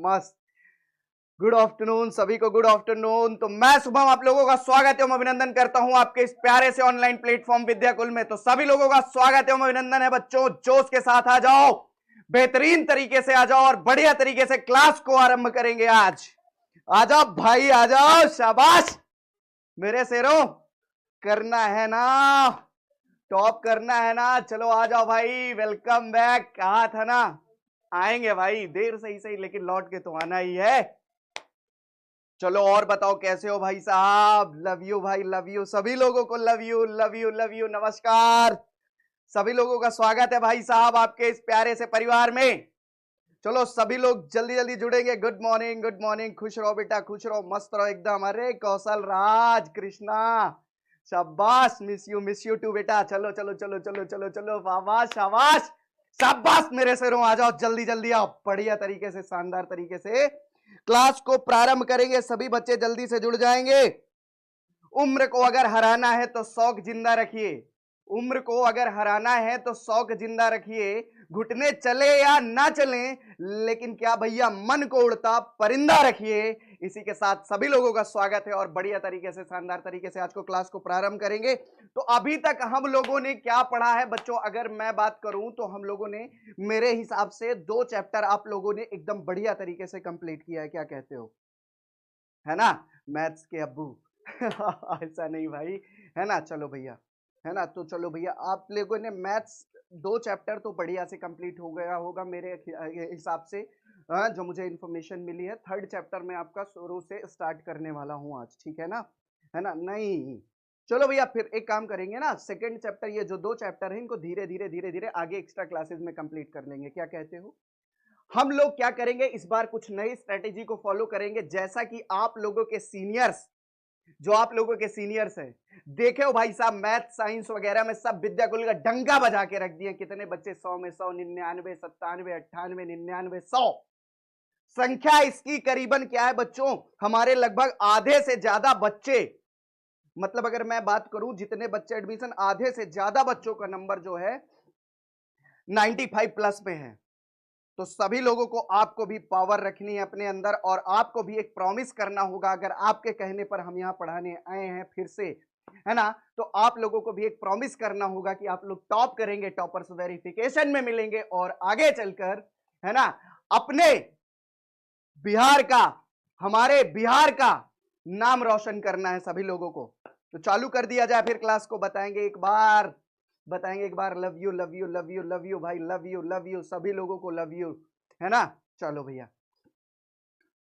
मस्त। Good afternoon सभी को, गुड आफ्टरनून। तो मैं शुभम आप लोगों का स्वागत एवं अभिनंदन करता हूं आपके इस प्यारे से ऑनलाइन प्लेटफॉर्म विद्याकुल में। तो सभी लोगों का स्वागत एवं अभिनंदन है बच्चों। जोश के साथ आ जाओ, बेहतरीन तरीके से आ जाओ और बढ़िया तरीके से क्लास को आरंभ करेंगे आज। आ जाओ भाई, आ जाओ, शाबाश मेरे शेरों। करना है ना, टॉप करना है ना। चलो आ जाओ भाई, वेलकम बैक। कहा था ना आएंगे भाई, देर से ही सही लेकिन लौट के तो आना ही है। चलो और बताओ कैसे हो भाई साहब। लव यू भाई, लव यू सभी लोगों को, love you love you love you. नमस्कार, सभी लोगों का स्वागत है भाई साहब आपके इस प्यारे से परिवार में। चलो सभी लोग जल्दी जल्दी जुड़ेंगे। Good morning, good morning. खुश रहो बेटा, खुश रहो, मस्त रहो एकदम। अरे कौशल राज, कृष्णा, शाबाश। मिस यू टू बेटा। चलो चलो चलो चलो चलो चलो, शाबाश शाबाश शाबाश मेरे शेरों। आ जाओ जल्दी जल्दी आओ, बढ़िया तरीके से, शानदार तरीके से क्लास को प्रारंभ करेंगे। सभी बच्चे जल्दी से जुड़ जाएंगे। उम्र को अगर हराना है तो शौक जिंदा रखिए। उम्र को अगर हराना है तो शौक जिंदा रखिए। घुटने चले या ना चले, लेकिन क्या भैया मन को उड़ता परिंदा रखिए। इसी के साथ सभी लोगों का स्वागत है और बढ़िया तरीके से, शानदार तरीके से आज को क्लास को प्रारंभ करेंगे। तो अभी तक हम लोगों ने क्या पढ़ा है बच्चों, अगर मैं बात करूं तो हम लोगों ने मेरे हिसाब से 2 चैप्टर आप लोगों ने एकदम बढ़िया तरीके से कंप्लीट किया है। क्या कहते हो, है ना मैथ्स के अब्बू? ऐसा नहीं भाई, है ना। चलो भैया, है ना। तो चलो भैया, आप लोगों ने मैथ्स 2 चैप्टर तो बढ़िया से कंप्लीट हो गया होगा मेरे हिसाब से। जो मुझे इन्फॉर्मेशन मिली है, 3rd चैप्टर में आपका शुरू से स्टार्ट करने वाला हूं आज, ठीक है ना, है ना। नहीं, चलो भैया फिर एक काम करेंगे ना, 2nd चैप्टर, ये जो 2 चैप्टर है इनको धीरे धीरे धीरे धीरे आगे एक्स्ट्रा क्लासेस में कंप्लीट कर लेंगे। क्या कहते हो? हम लोग क्या करेंगे इस बार, कुछ नई स्ट्रेटेजी को फॉलो करेंगे। जैसा कि आप लोगों के सीनियर्स, जो आप लोगों के सीनियर्स हैं, देखे हो भाई साहब, मैथ साइंस वगैरह में सब विद्याकुल का डंका बजा के रख दिए। कितने बच्चे 100 में 100, 99, 97, 98, 99, 100। संख्या इसकी करीबन क्या है बच्चों, हमारे लगभग आधे से ज्यादा बच्चे, मतलब अगर मैं बात करूं जितने बच्चे एडमिशन, आधे से ज्यादा बच्चों का नंबर जो है 95 प्लस में है। तो सभी लोगों को, आपको भी पावर रखनी है अपने अंदर और आपको भी एक प्रॉमिस करना होगा। अगर आपके कहने पर हम यहां पढ़ाने आए हैं फिर से, है ना, तो आप लोगों को भी एक प्रॉमिस करना होगा कि आप लोग टॉप करेंगे, टॉपर्स वेरिफिकेशन में मिलेंगे और आगे चलकर, है ना, अपने बिहार का, हमारे बिहार का नाम रोशन करना है सभी लोगों को। तो चालू कर दिया जाए फिर क्लास को। बताएंगे एक बार, बताएंगे एक बार, love you love you love you love you भाई, लव यू लव यू सभी लोगों को, लव यू, है ना। चलो भैया,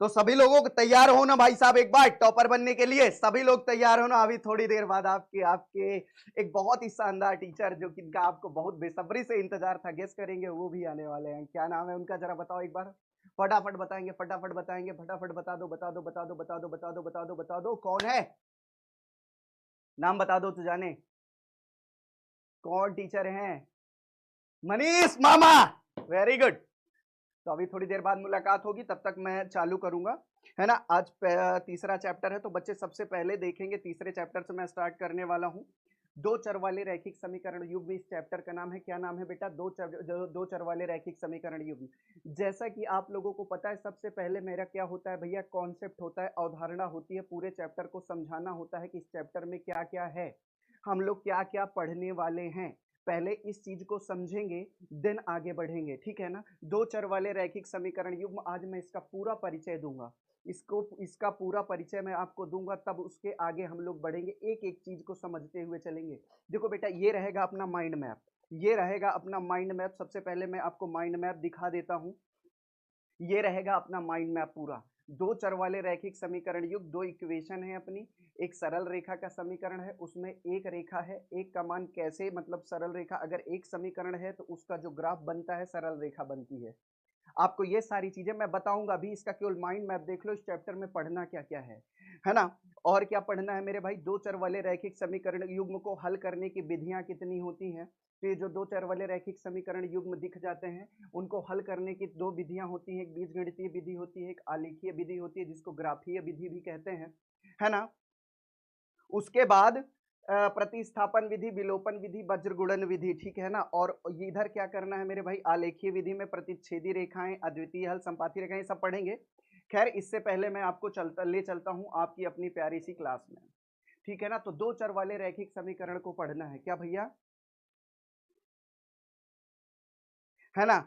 तो सभी लोगों को तैयार हो ना भाई साहब, एक बार टॉपर बनने के लिए सभी लोग तैयार हो ना। अभी थोड़ी देर बाद आपके आपके एक बहुत ही शानदार टीचर, जो कि आपको बहुत बेसब्री से इंतजार था, गेस करेंगे, वो भी आने वाले हैं। क्या नाम है उनका जरा बताओ एक बार, फटाफट बताएंगे, फटाफट बताएंगे, फटाफट बता दो बता दो बता दो बता दो बता दो बता दो बता दो, कौन है, नाम बता दो तो जाने कौन टीचर हैं। मनीष मामा, वेरी गुड। तो अभी थोड़ी देर बाद मुलाकात होगी, तब तक मैं चालू करूंगा, है ना। आज तीसरा चैप्टर है, तो बच्चे सबसे पहले देखेंगे, तीसरे चैप्टर से मैं स्टार्ट करने वाला हूं। 2 चर वाले रैखिक समीकरण युग्म, इस चैप्टर का नाम है। क्या नाम है बेटा? 2 चर वाले रैखिक समीकरण युग्म। जैसा कि आप लोगों को पता है, सबसे पहले मेरा क्या होता है भैया, कॉन्सेप्ट होता है, अवधारणा होती है। पूरे चैप्टर को समझाना होता है कि इस चैप्टर में क्या क्या है, हम लोग क्या क्या पढ़ने वाले हैं। पहले इस चीज को समझेंगे, देन आगे बढ़ेंगे, ठीक है ना। 2 चर वाले रैखिक समीकरण युग्म, आज मैं इसका पूरा परिचय दूंगा, इसका पूरा परिचय मैं आपको दूंगा, तब उसके आगे हम लोग बढ़ेंगे, एक एक चीज को समझते हुए चलेंगे। देखो बेटा, ये रहेगा अपना माइंड मैप, ये रहेगा अपना माइंड मैप। सबसे पहले मैं आपको माइंड मैप दिखा देता हूं। ये रहेगा अपना माइंड मैप पूरा। 2 चर वाले रैखिक समीकरण युग्म, 2 इक्वेशन है अपनी। एक सरल रेखा का समीकरण है, उसमें एक रेखा है, एक का मान कैसे, मतलब सरल रेखा अगर एक समीकरण है तो उसका जो ग्राफ बनता है सरल रेखा बनती है। आपको ये सारी चीजें मैं बताऊंगा। अभी इसका केवल माइंड मैप देख लो, इस चैप्टर में पढ़ना क्या क्या है ना। और क्या पढ़ना है मेरे भाई, 2 चर वाले रैखिक समीकरण युग्म को हल करने की विधियां कितनी होती हैं। तो ये जो 2 चर वाले रैखिक समीकरण युग्म दिख जाते हैं, उनको हल करने की 2 विधियां होती हैं। एक बीजगणितीय विधि होती है, एक आलेखीय विधि होती है, जिसको ग्राफीय विधि भी कहते हैं, है ना। उसके बाद प्रतिस्थापन विधि, विलोपन विधि, वज्रगुणन विधि, ठीक है ना। और ये इधर क्या करना है मेरे भाई, आलेखीय विधि में प्रतिच्छेदी रेखाएं, अद्वितीय हल, संपाती रेखाएं, सब पढ़ेंगे। खैर इससे पहले मैं आपको ले चलता हूं आपकी अपनी प्यारी सी क्लास में, ठीक है ना। तो दो चर वाले रैखिक समीकरण को पढ़ना है क्या भैया, है ना।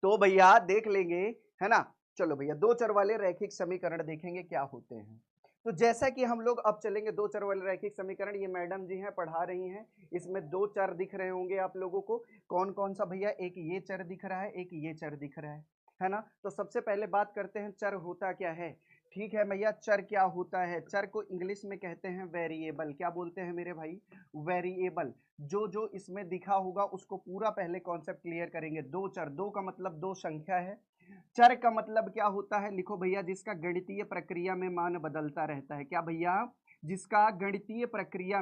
तो भैया देख लेंगे, है ना। चलो भैया दो चर वाले रैखिक समीकरण देखेंगे क्या होते हैं। तो जैसा कि हम लोग अब चलेंगे दो चर वाले रैखिक समीकरण, ये मैडम जी हैं पढ़ा रही हैं। इसमें दो चर दिख रहे होंगे आप लोगों को, कौन कौन सा भैया, एक ये चर दिख रहा है, एक ये चर दिख रहा है ना। तो सबसे पहले बात करते हैं चर होता क्या है। ठीक है भैया, चर क्या होता है, चर को इंग्लिश में कहते हैं वेरिएबल। क्या बोलते हैं मेरे भाई, वेरिएबल। जो जो इसमें दिखा होगा उसको पूरा पहले कॉन्सेप्ट क्लियर करेंगे। दो चर, दो का मतलब दो संख्या है। चर का मतलब क्या होता है, लिखो भैया, जिसका गणितीय प्रक्रिया में मान बदलता रहता है। क्या भैया, जिसका गणितीय प्रक्रिया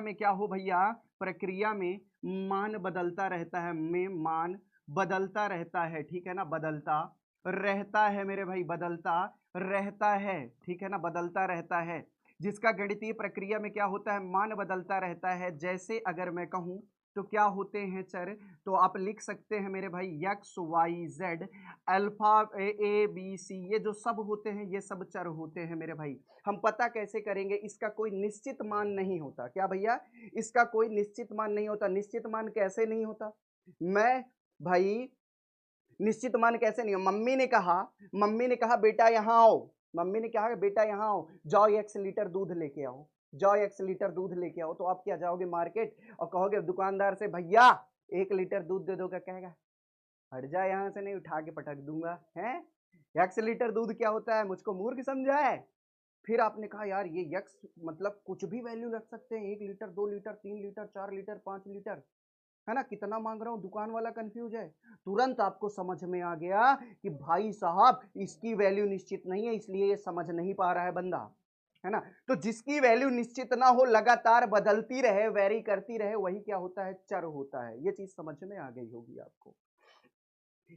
में क्या हो भैया, प्रक्रिया में मान बदलता रहता है, में मान बदलता रहता है, ठीक है ना, बदलता रहता है मेरे भाई, बदलता रहता है, ठीक है ना, बदलता रहता है। जिसका गणितीय प्रक्रिया में क्या होता है, मान बदलता रहता है। जैसे अगर मैं कहूं तो क्या होते हैं चर, तो आप लिख सकते हैं मेरे भाई X Y Z, alpha A B C, ये जो सब होते हैं ये सब चर होते हैं मेरे भाई। हम पता कैसे करेंगे, इसका कोई निश्चित मान नहीं होता। क्या भैया, इसका कोई निश्चित मान नहीं होता। निश्चित मान कैसे नहीं होता, मैं भाई निश्चित मान कैसे नहीं हो। मम्मी ने कहा बेटा यहाँ आओ, मम्मी ने कहा बेटा यहाँ आओ, जाओ 1 लीटर दूध लेके आओ, जाओ 1 लीटर दूध लेके आओ। तो आप क्या जाओगे मार्केट और कहोगे दुकानदार से भैया 1 लीटर दूध दे दो, क्या कहेगा, हट जा यहाँ से, नहीं उठा के पटक दूंगा है। 1 लीटर दूध क्या होता है, मुझको मूर्ख समझा है। फिर आपने कहा यार ये यक्स मतलब कुछ भी वैल्यू रख सकते हैं, 1 litre, 2 litre, 3 litre, 4 litre, 5 litre, है ना, कितना मांग रहा हूं, दुकान वाला कंफ्यूज है। तुरंत आपको समझ में आ गया कि भाई साहब इसकी वैल्यू निश्चित नहीं है, इसलिए ये समझ नहीं पा रहा है बंदा, है ना। तो जिसकी वैल्यू निश्चित ना हो, लगातार बदलती रहे, वेरी करती रहे, वही क्या होता है, चर होता है। ये चीज समझ में आ गई होगी आपको।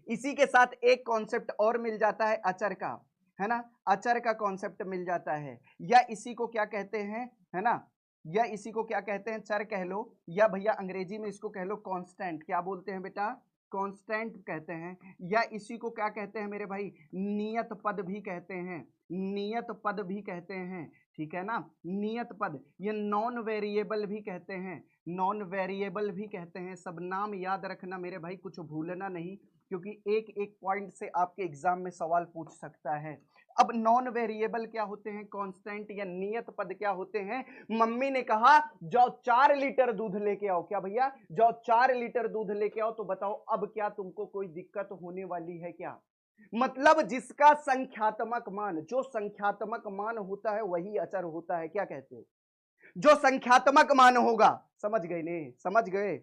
इसी के साथ एक कॉन्सेप्ट और मिल जाता है अचर का, है ना, अचर का कॉन्सेप्ट मिल जाता है, या इसी को क्या कहते हैं, है ना, या इसी को क्या कहते हैं, चर कह लो, या भैया अंग्रेजी में इसको कह लो कांस्टेंट। क्या बोलते हैं बेटा, कांस्टेंट कहते हैं, या इसी को क्या कहते हैं मेरे भाई, नियत पद भी कहते हैं, नियत पद भी कहते हैं, ठीक है ना, नियत पद। ये नॉन वेरिएबल भी कहते हैं, नॉन वेरिएबल भी कहते हैं। सब नाम याद रखना मेरे भाई, कुछ भूलना नहीं, क्योंकि एक एक पॉइंट से आपके एग्जाम में सवाल पूछ सकता है। अब नॉन वेरिएबल क्या होते हैं, कांस्टेंट या नियत पद क्या होते हैं। मम्मी ने कहा जाओ 4 लीटर दूध लेके आओ, क्या भैया, जाओ 4 लीटर दूध लेके आओ। तो बताओ अब क्या तुमको कोई दिक्कत होने वाली है क्या, मतलब जिसका संख्यात्मक मान, जो संख्यात्मक मान होता है वही अचर होता है। क्या कहते हो, जो संख्यात्मक मान होगा, समझ गए ने, समझ गए,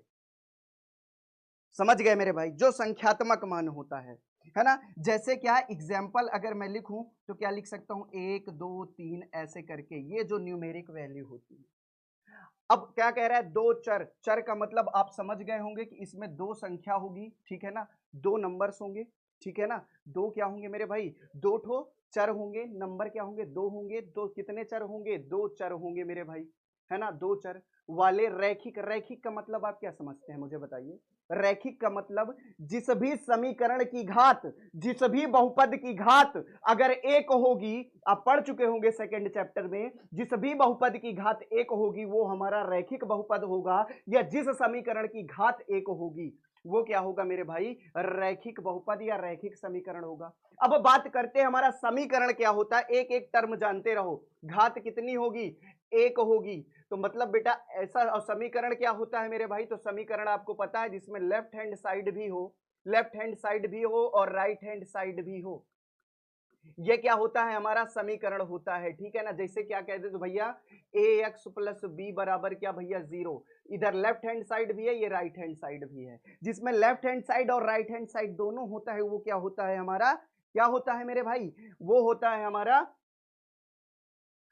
समझ गए मेरे भाई, जो संख्यात्मक मान होता है ना। जैसे क्या एग्जाम्पल अगर मैं लिखूं तो क्या लिख सकता हूं, 1 2 3 ऐसे करके, ये जो न्यूमेरिक वैल्यू होती है। अब क्या कह रहा है, दो चर, चर का मतलब आप समझ गए होंगे कि इसमें दो संख्या होगी, ठीक है ना, दो नंबर्स होंगे, ठीक है ना, दो क्या होंगे मेरे भाई, दो ठो चर होंगे, नंबर क्या होंगे, दो होंगे। दो कितने चर होंगे, दो चर होंगे मेरे भाई, है ना, दो चर वाले रैखिक। रैखिक का मतलब आप क्या समझते हैं मुझे बताइए। रैखिक का मतलब जिस भी समीकरण की घात, जिस भी बहुपद की घात अगर एक होगी, आप पढ़ चुके होंगे सेकंड चैप्टर में, जिस भी बहुपद की घात एक होगी वो हमारा रैखिक बहुपद होगा, या जिस समीकरण की घात एक होगी वो क्या होगा मेरे भाई, रैखिक बहुपद या रैखिक समीकरण होगा। अब बात करते हैं हमारा समीकरण क्या होता है, एक एक टर्म जानते रहो। घात कितनी होगी, एक होगी। तो मतलब बेटा ऐसा, और समीकरण क्या होता है मेरे भाई, तो समीकरण आपको पता है जिसमें लेफ्ट हैंड साइड भी हो, लेफ्ट हैंड साइड भी हो और राइट हैंड साइड भी हो, ये क्या होता है, हमारा समीकरण होता है, ठीक है ना। जैसे क्या कहते तो भैया ए एक्स प्लस बी बराबर क्या भैया 0, इधर लेफ्ट हैंड साइड भी है, ये राइट हैंड साइड भी है। जिसमें लेफ्ट हैंड साइड और राइट हैंड साइड दोनों होता है, वो क्या होता है हमारा, क्या होता है मेरे भाई, वो होता है हमारा,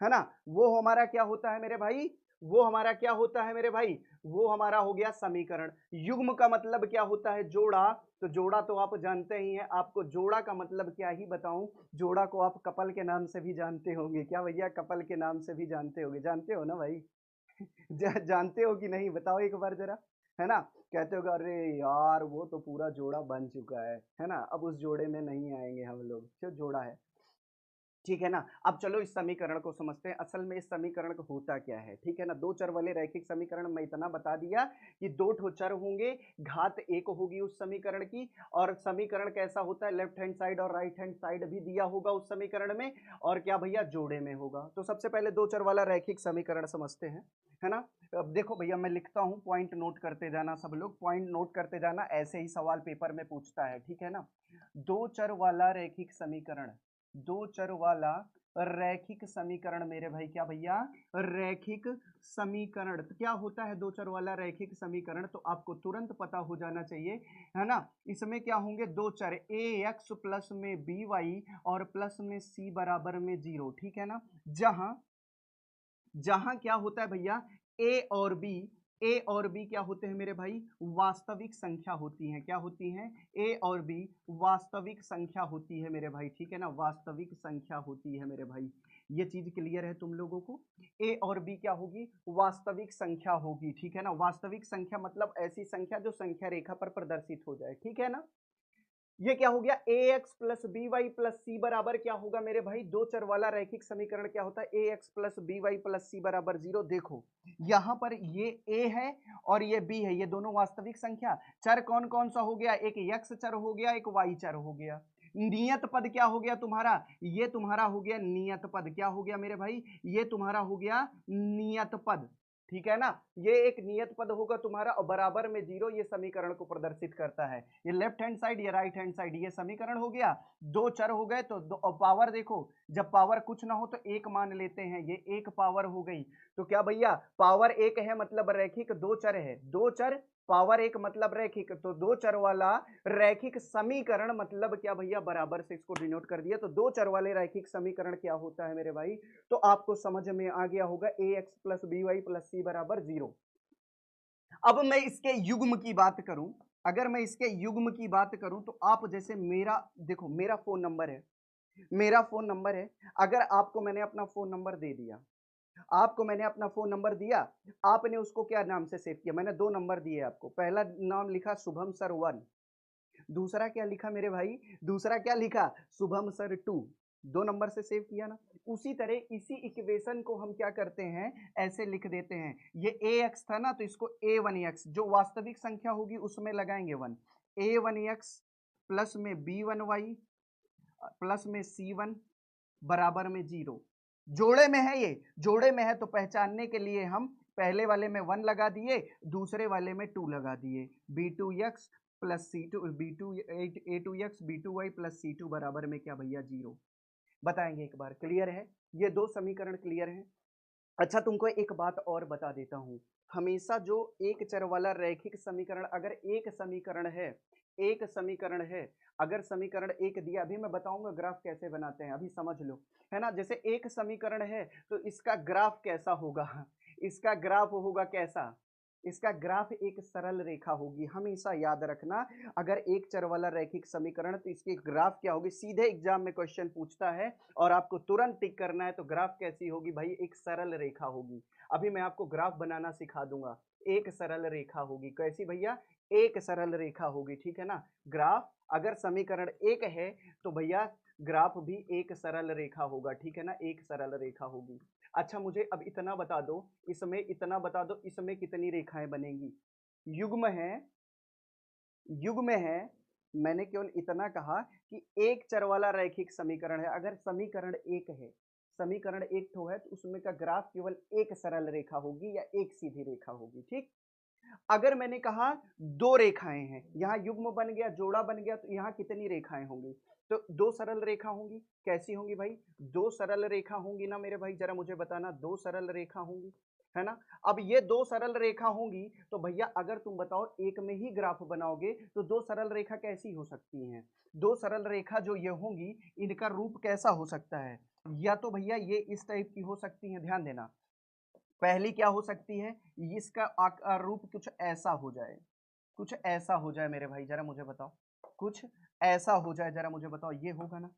है ना, वो हमारा क्या होता है मेरे भाई, वो हमारा क्या होता है मेरे भाई, वो हमारा हो गया समीकरण। युग्म का मतलब क्या होता है, जोड़ा। तो जोड़ा तो आप जानते ही हैं, आपको जोड़ा का मतलब क्या ही बताऊं। जोड़ा को आप कपल के नाम से भी जानते होंगे, क्या भैया, कपल के नाम से भी जानते होंगे, जानते हो ना भाई? जानते हो कि नहीं, बताओ एक बार जरा, है ना? कहते हो अरे यार वो तो पूरा जोड़ा बन चुका है ना, अब उस जोड़े में नहीं आएंगे हम लोग, जो जोड़ा है। ठीक है ना। अब चलो इस समीकरण को समझते हैं, असल में इस समीकरण को होता क्या है। ठीक है ना, दो चर वाले रैखिक समीकरण में इतना बता दिया कि दो ठो चर होंगे, घात एक होगी उस समीकरण की, और समीकरण कैसा होता है, लेफ्ट हैंड साइड और राइट हैंड साइड भी दिया होगा उस समीकरण में, और क्या भैया, जोड़े में होगा। तो सबसे पहले दो चर वाला रैखिक समीकरण समझते हैं, है ना। अब देखो भैया, मैं लिखता हूं, पॉइंट नोट करते जाना, सब लोग पॉइंट नोट करते जाना, ऐसे ही सवाल पेपर में पूछता है, ठीक है ना। दो चर वाला रैखिक समीकरण, दो चर वाला रैखिक समीकरण मेरे भाई, क्या भैया, रैखिक समीकरण। तो क्या होता है दो चर वाला रैखिक समीकरण, तो आपको तुरंत पता हो जाना चाहिए, है ना। इसमें क्या होंगे, दो चर, ए एक्स प्लस में बी वाई और प्लस में सी बराबर में 0, ठीक है ना। जहां जहां क्या होता है भैया, ए और बी, ए और बी क्या होते हैं मेरे भाई, वास्तविक संख्या होती हैं। क्या होती हैं, ए और बी वास्तविक संख्या होती है मेरे भाई, ठीक है ना, वास्तविक संख्या होती है मेरे भाई। ये चीज क्लियर है तुम लोगों को, ए और बी क्या होगी, वास्तविक संख्या होगी, ठीक है ना। वास्तविक संख्या मतलब ऐसी संख्या जो संख्या रेखा पर प्रदर्शित हो जाए, ठीक है ना। ये क्या हो गया, A X plus B Y plus C बराबर क्या होगा मेरे भाई, दो चर वाला रैखिक समीकरण क्या होता है, A X plus B Y plus C बराबर 0। देखो यहां पर ये ए है और ये बी है, ये दोनों वास्तविक संख्या। चर कौन कौन सा हो गया, एक एक्स चर हो गया, एक वाई चर हो गया। नियत पद क्या हो गया तुम्हारा, ये तुम्हारा हो गया नियत पद। क्या हो गया मेरे भाई, ये तुम्हारा हो गया नियत पद, ठीक है ना। ये एक नियत पद होगा तुम्हारा और बराबर में 0, ये समीकरण को प्रदर्शित करता है। ये लेफ्ट हैंड साइड, ये राइट हैंड साइड, ये समीकरण हो गया। दो चर हो गए तो दो, और पावर देखो, जब पावर कुछ ना हो तो एक मान लेते हैं, ये एक पावर हो गई। तो क्या भैया, पावर एक है मतलब रैखिक, दो चर है, दो चर पावर एक मतलब रैखिक, तो दो चर वाला रैखिक समीकरण मतलब क्या भैया, बराबर से इसको डिनोट कर दिया। तो दो चर वाले रैखिक समीकरण क्या होता है मेरे भाई, तो आपको समझ में आ गया होगा, A X plus B Y plus C बराबर 0। अब मैं इसके युग्म की बात करूं, अगर मैं इसके युग्म की बात करूं तो आप जैसे मेरा देखो, मेरा फोन नंबर है, मेरा फोन नंबर है, अगर आपको मैंने अपना फोन नंबर दे दिया, आपको मैंने अपना फोन नंबर दिया, आपने उसको क्या नाम से सेव किया, मैंने दो नंबर दिए आपको, पहला नाम लिखा शुभम सर 1, दूसरा क्या लिखा मेरे भाई, दूसरा क्या लिखा, शुभम सर 2, दो नंबर से सेव किया ना। उसी तरह इसी इक्वेशन को हम क्या करते हैं, ऐसे लिख देते हैं, ये ए एक्स था ना, तो इसको ए वन एक्स, जो वास्तविक संख्या होगी उसमें लगाएंगे 1, ए वन एक्स प्लस में बी वन वाई प्लस में सी वन बराबर में 0। जोड़े में है, ये जोड़े में है तो पहचानने के लिए हम पहले वाले में 1 लगा दिए, दूसरे वाले में 2 लगा दिए, B two X plus C two, B two A two X B two Y plus C two बराबर में क्या भैया, 0। बताएंगे एक बार, क्लियर है, ये दो समीकरण क्लियर है। अच्छा तुमको एक बात और बता देता हूं, हमेशा जो एक चर वाला रैखिक समीकरण, अगर एक समीकरण है, एक समीकरण है, अगर समीकरण एक दिया, अभी मैं बताऊंगा ग्राफ कैसे बनाते हैं, अभी समझ लो, है ना। जैसे एक समीकरण है तो इसका ग्राफ कैसा होगा, इसका ग्राफ होगा कैसा, इसका ग्राफ एक सरल रेखा होगी, हमेशा याद रखना। अगर एक चर वाला रैखिक समीकरण तो इसकी ग्राफ क्या होगी, सीधे एग्जाम में क्वेश्चन पूछता है और आपको तुरंत टिक करना है, तो ग्राफ कैसी होगी भाई, एक सरल रेखा होगी। अभी मैं आपको ग्राफ बनाना सिखा दूंगा, एक सरल रेखा होगी, कैसी भैया, एक सरल रेखा होगी, ठीक है ना। ग्राफ अगर समीकरण एक है तो भैया ग्राफ भी एक सरल रेखा होगा, ठीक है ना, एक सरल रेखा होगी। अच्छा मुझे अब इतना बता दो, इसमें इतना बता दो, इसमें कितनी रेखाएं बनेंगी, युग्म है, युग्म है, मैंने केवल इतना कहा कि एक चर वाला रैखिक समीकरण है, अगर समीकरण एक है, समीकरण एक ठो है तो उसमें का ग्राफ केवल एक सरल रेखा होगी या एक सीधी रेखा होगी, ठीक। अगर मैंने कहा दो रेखाएं हैं, यहां युग्म बन गया, जोड़ा बन गया, तो यहां कितनी रेखाएं होंगी, तो दो सरल रेखा होंगी, कैसी होंगी भाई, दो सरल रेखा होंगी ना मेरे भाई, जरा मुझे बताना, दो सरल रेखा होंगी, है ना। अब ये दो सरल रेखा होंगी तो भैया अगर तुम बताओ एक में ही ग्राफ बनाओगे तो दो सरल रेखा कैसी हो सकती हैं, दो सरल रेखा जो ये होंगी इनका रूप कैसा हो सकता है, या तो भैया ये इस टाइप की हो सकती है, ध्यान देना, पहली क्या हो सकती है, इसका रूप कुछ ऐसा हो जाए, कुछ ऐसा हो जाए मेरे भाई, जरा मुझे बताओ, कुछ ऐसा हो जाए, जरा मुझे बताओ, ये होगा ना,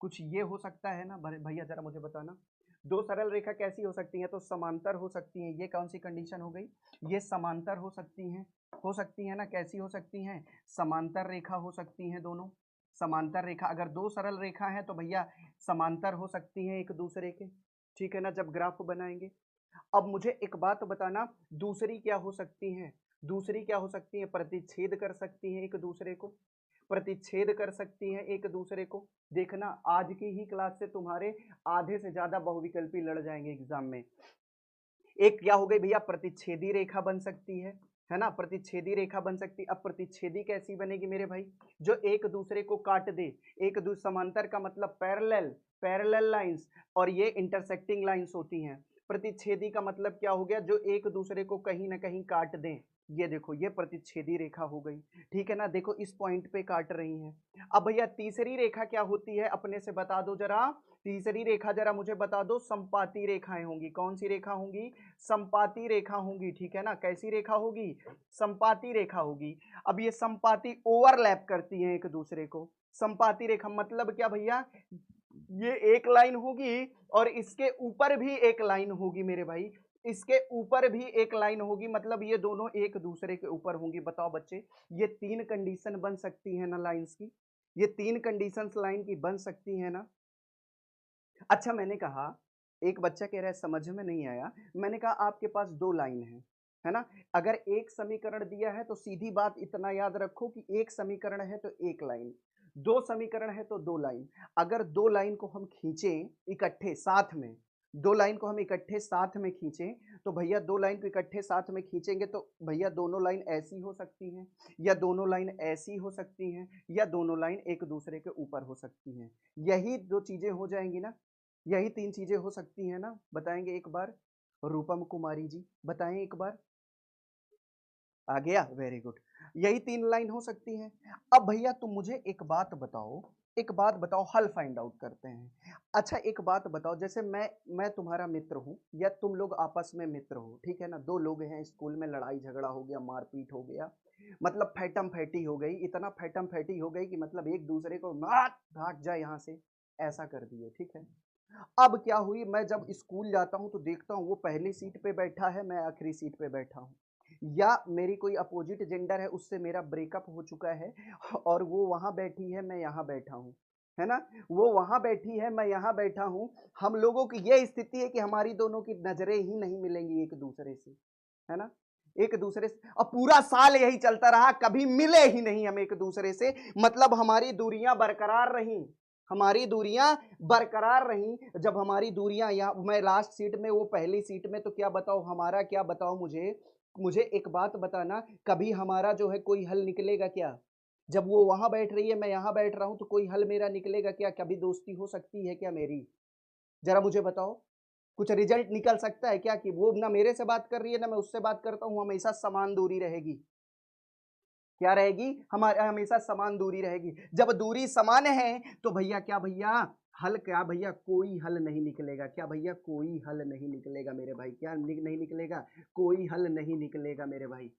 कुछ ये हो सकता है ना भैया, जरा मुझे बताना। दो सरल रेखा कैसी हो सकती है, तो समांतर हो सकती हैं। ये कौन सी कंडीशन हो गई, ये समांतर हो सकती हैं, हो सकती है ना, कैसी हो सकती हैं, समांतर रेखा हो सकती हैं दोनों, समांतर रेखा। अगर दो सरल रेखा है तो भैया समांतर हो सकती हैं एक दूसरे के, ठीक है ना, जब ग्राफ बनाएंगे। अब मुझे एक बात बताना, दूसरी क्या हो सकती हैं, दूसरी क्या हो सकती है, प्रतिच्छेद कर सकती हैं एक दूसरे को, प्रतिच्छेद कर सकती हैं एक दूसरे को। देखना आज की ही क्लास से तुम्हारे आधे से ज्यादा बहुविकल्पी लड़ जाएंगे एग्जाम में। एक क्या हो गई भैया, प्रतिच्छेदी रेखा बन सकती है ना, प्रतिच्छेदी रेखा बन सकती। अब प्रतिच्छेदी कैसी बनेगी मेरे भाई, जो एक दूसरे को काट दे, एक दूसरे, समांतर का मतलब पैरेलल, पैरेलल लाइंस, और ये इंटरसेक्टिंग लाइंस होती हैं। प्रतिच्छेदी का मतलब क्या हो गया, जो एक दूसरे को कहीं ना कहीं काट दें। ये देखो, ये प्रतिच्छेदी रेखा हो गई, ठीक है ना, देखो इस पॉइंट पे काट रही हैं। अब भैया तीसरी रेखा क्या होती है, अपने से बता दो जरा, तीसरी रेखा जरा मुझे बता दो, संपाती रेखाएं होंगी। कौन सी रेखा होंगी, संपाती रेखा होंगी, ठीक है ना, कैसी रेखा होगी, संपाती रेखा होगी। अब ये संपाती ओवरलैप करती हैं एक दूसरे को, संपाती रेखा मतलब क्या भैया, ये एक लाइन होगी और इसके ऊपर भी एक लाइन होगी मेरे भाई, इसके ऊपर भी एक लाइन होगी, मतलब ये दोनों एक दूसरे के ऊपर होंगी। बताओ बच्चे, ये तीन कंडीशन बन सकती है ना लाइंस की, ये तीन कंडीशंस लाइन की बन सकती है ना। अच्छा मैंने कहा, एक बच्चा कह रहा है समझ में नहीं आया, मैंने कहा आपके पास दो लाइन है ना, अगर एक समीकरण दिया है तो सीधी बात इतना याद रखो कि एक समीकरण है तो एक लाइन, दो समीकरण है तो दो लाइन। अगर दो लाइन को हम खींचें इकट्ठे साथ में, दो लाइन को हम इकट्ठे साथ में खींचें, तो भैया दो लाइन को इकट्ठे साथ में खींचेंगे तो भैया दोनों लाइन ऐसी हो सकती हैं, या दोनों लाइन ऐसी हो सकती हैं, या दोनों लाइन एक दूसरे के ऊपर हो सकती हैं। यही दो चीजें हो जाएंगी ना, यही तीन चीजें हो सकती हैं ना, बताएंगे एक बार, रूपम कुमारी जी बताएं एक बार, आ गया, वेरी गुड, यही तीन लाइन हो सकती हैं। अब भैया तुम मुझे एक बात बताओ, एक बात बताओ, हल फाइंड आउट करते हैं। अच्छा एक बात बताओ, जैसे मैं तुम्हारा मित्र हूं या तुम लोग आपस में मित्र हो, ठीक है ना, दो लोग हैं, स्कूल में लड़ाई झगड़ा हो गया, मारपीट हो गया, मतलब फैटम फैटी हो गई, इतना फैटम फैटी हो गई कि मतलब एक दूसरे को मार भाग जाए यहाँ से, ऐसा कर दिए, ठीक है। अब क्या हुई, मैं जब स्कूल जाता हूं तो देखता हूं वो पहली सीट पे बैठा है, मैं आखिरी सीट पे बैठा हूं, या मेरी कोई अपोजिट जेंडर है उससे मेरा ब्रेकअप हो चुका है और वो वहां बैठी है, मैं यहाँ बैठा हूँ, है ना, वो वहां बैठी है, मैं यहाँ बैठा हूँ, हम लोगों की ये स्थिति है कि हमारी दोनों की नजरें ही नहीं मिलेंगी एक दूसरे से, है ना, एक दूसरे से। अब पूरा साल यही चलता रहा, कभी मिले ही नहीं हम एक दूसरे से, मतलब हमारी दूरियां बरकरार रहीं, हमारी दूरियां बरकरार रहीं। जब हमारी दूरियां, यहाँ मैं लास्ट सीट में, वो पहली सीट में, तो क्या बताओ हमारा, क्या बताओ मुझे, मुझे एक बात बताना, कभी हमारा जो है कोई हल निकलेगा क्या, जब वो वहां बैठ रही है मैं यहाँ बैठ रहा हूं, तो कोई हल मेरा निकलेगा क्या, कभी दोस्ती हो सकती है क्या मेरी, जरा मुझे बताओ, कुछ रिजल्ट निकल सकता है क्या, कि वो ना मेरे से बात कर रही है ना मैं उससे बात करता हूँ, हमेशा समान दूरी रहेगी, क्या रहेगी, हमारे हमेशा समान दूरी रहेगी। जब दूरी समान है तो भैया क्या भैया, हल क्या भैया, कोई हल नहीं निकलेगा, क्या भैया, कोई हल नहीं निकलेगा मेरे भाई, क्या नहीं निकलेगा, कोई हल नहीं निकलेगा मेरे भाई।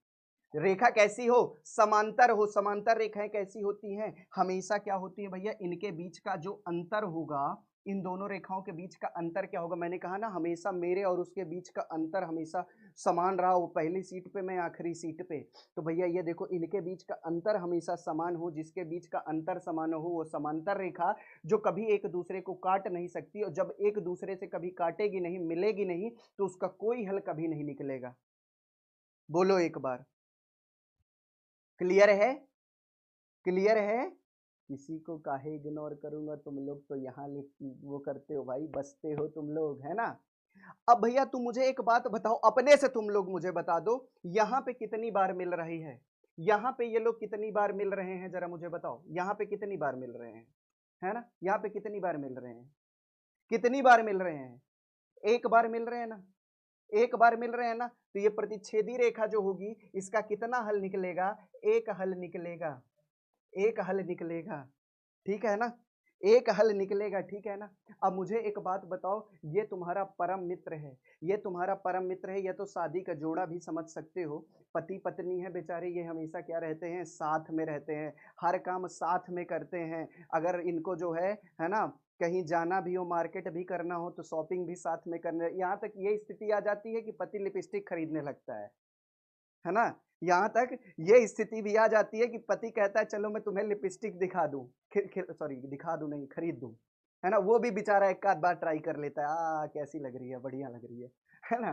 रेखा कैसी हो, समांतर हो, समांतर रेखाएं कैसी होती हैं, हमेशा क्या होती है भैया, इनके बीच का जो अंतर होगा, इन दोनों रेखाओं के बीच का अंतर क्या होगा, मैंने कहा ना हमेशा मेरे और उसके बीच का अंतर हमेशा समान रहा, वो पहली सीट पे मैं आखिरी सीट पे, तो भैया ये देखो इनके बीच का अंतर हमेशा समान हो, जिसके बीच का अंतर समान हो वो समांतर रेखा, जो कभी एक दूसरे को काट नहीं सकती, और जब एक दूसरे से कभी काटेगी नहीं, मिलेगी नहीं, तो उसका कोई हल कभी नहीं निकलेगा। बोलो एक बार, क्लियर है, क्लियर है, किसी को काहे इग्नोर करूंगा, तुम लोग तो यहाँ वो करते हो भाई, बसते हो तुम लोग, है ना। अब भैया तुम मुझे एक बात बताओ, अपने से तुम लोग मुझे बता दो, यहाँ पे कितनी बार मिल रही है, यहाँ पे ये लोग कितनी बार मिल रहे हैं, जरा मुझे बताओ, यहाँ पे कितनी बार मिल रहे हैं, है ना, यहाँ पे कितनी बार मिल रहे हैं, कितनी बार मिल रहे हैं, एक बार मिल रहे हैं ना, एक बार मिल रहे हैं ना, तो ये प्रतिच्छेदी रेखा जो होगी इसका कितना हल निकलेगा, एक हल निकलेगा, एक हल निकलेगा, ठीक है ना, एक हल निकलेगा, ठीक है ना। अब मुझे एक बात बताओ, ये तुम्हारा परम मित्र है, ये तुम्हारा परम मित्र है, या तो शादी का जोड़ा भी समझ सकते हो। पति पत्नी है बेचारे, ये हमेशा क्या रहते हैं, साथ में रहते हैं, हर काम साथ में करते हैं। अगर इनको जो है ना, कहीं जाना भी हो, मार्केट भी करना हो, तो शॉपिंग भी साथ में करने, यहाँ तक ये स्थिति आ जाती है कि पति लिपस्टिक खरीदने लगता है ना। यहाँ तक ये स्थिति भी आ जाती है कि पति कहता है चलो मैं तुम्हें लिपस्टिक दिखा दूं, सॉरी दिखा दूं नहीं, खरीद दूं, है ना। वो भी बेचारा एक आध बार ट्राई कर लेता है, कैसी लग रही है, बढ़िया लग रही है ना।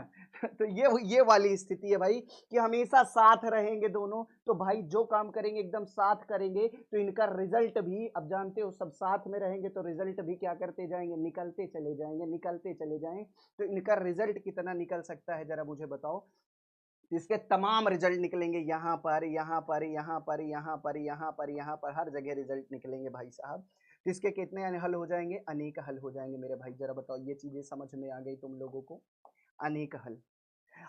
तो ये वाली स्थिति है भाई, कि हमेशा साथ रहेंगे दोनों, तो भाई जो काम करेंगे एकदम साथ करेंगे, तो इनका रिजल्ट भी, अब जानते हो सब साथ में रहेंगे तो रिजल्ट भी क्या करते जाएंगे, निकलते चले जाएंगे, निकलते चले जाएंगे। तो इनका रिजल्ट कितना निकल सकता है जरा मुझे बताओ। इसके तमाम रिजल्ट निकलेंगे, यहाँ पर, यहाँ पर, यहाँ पर, यहाँ पर, यहाँ पर, यहाँ पर, हर जगह रिजल्ट निकलेंगे भाई साहब। तो इसके कितने हल हो जाएंगे, अनेक हल हो जाएंगे मेरे भाई। जरा बताओ, ये चीजें समझ में आ गई तुम लोगों को, अनेक हल।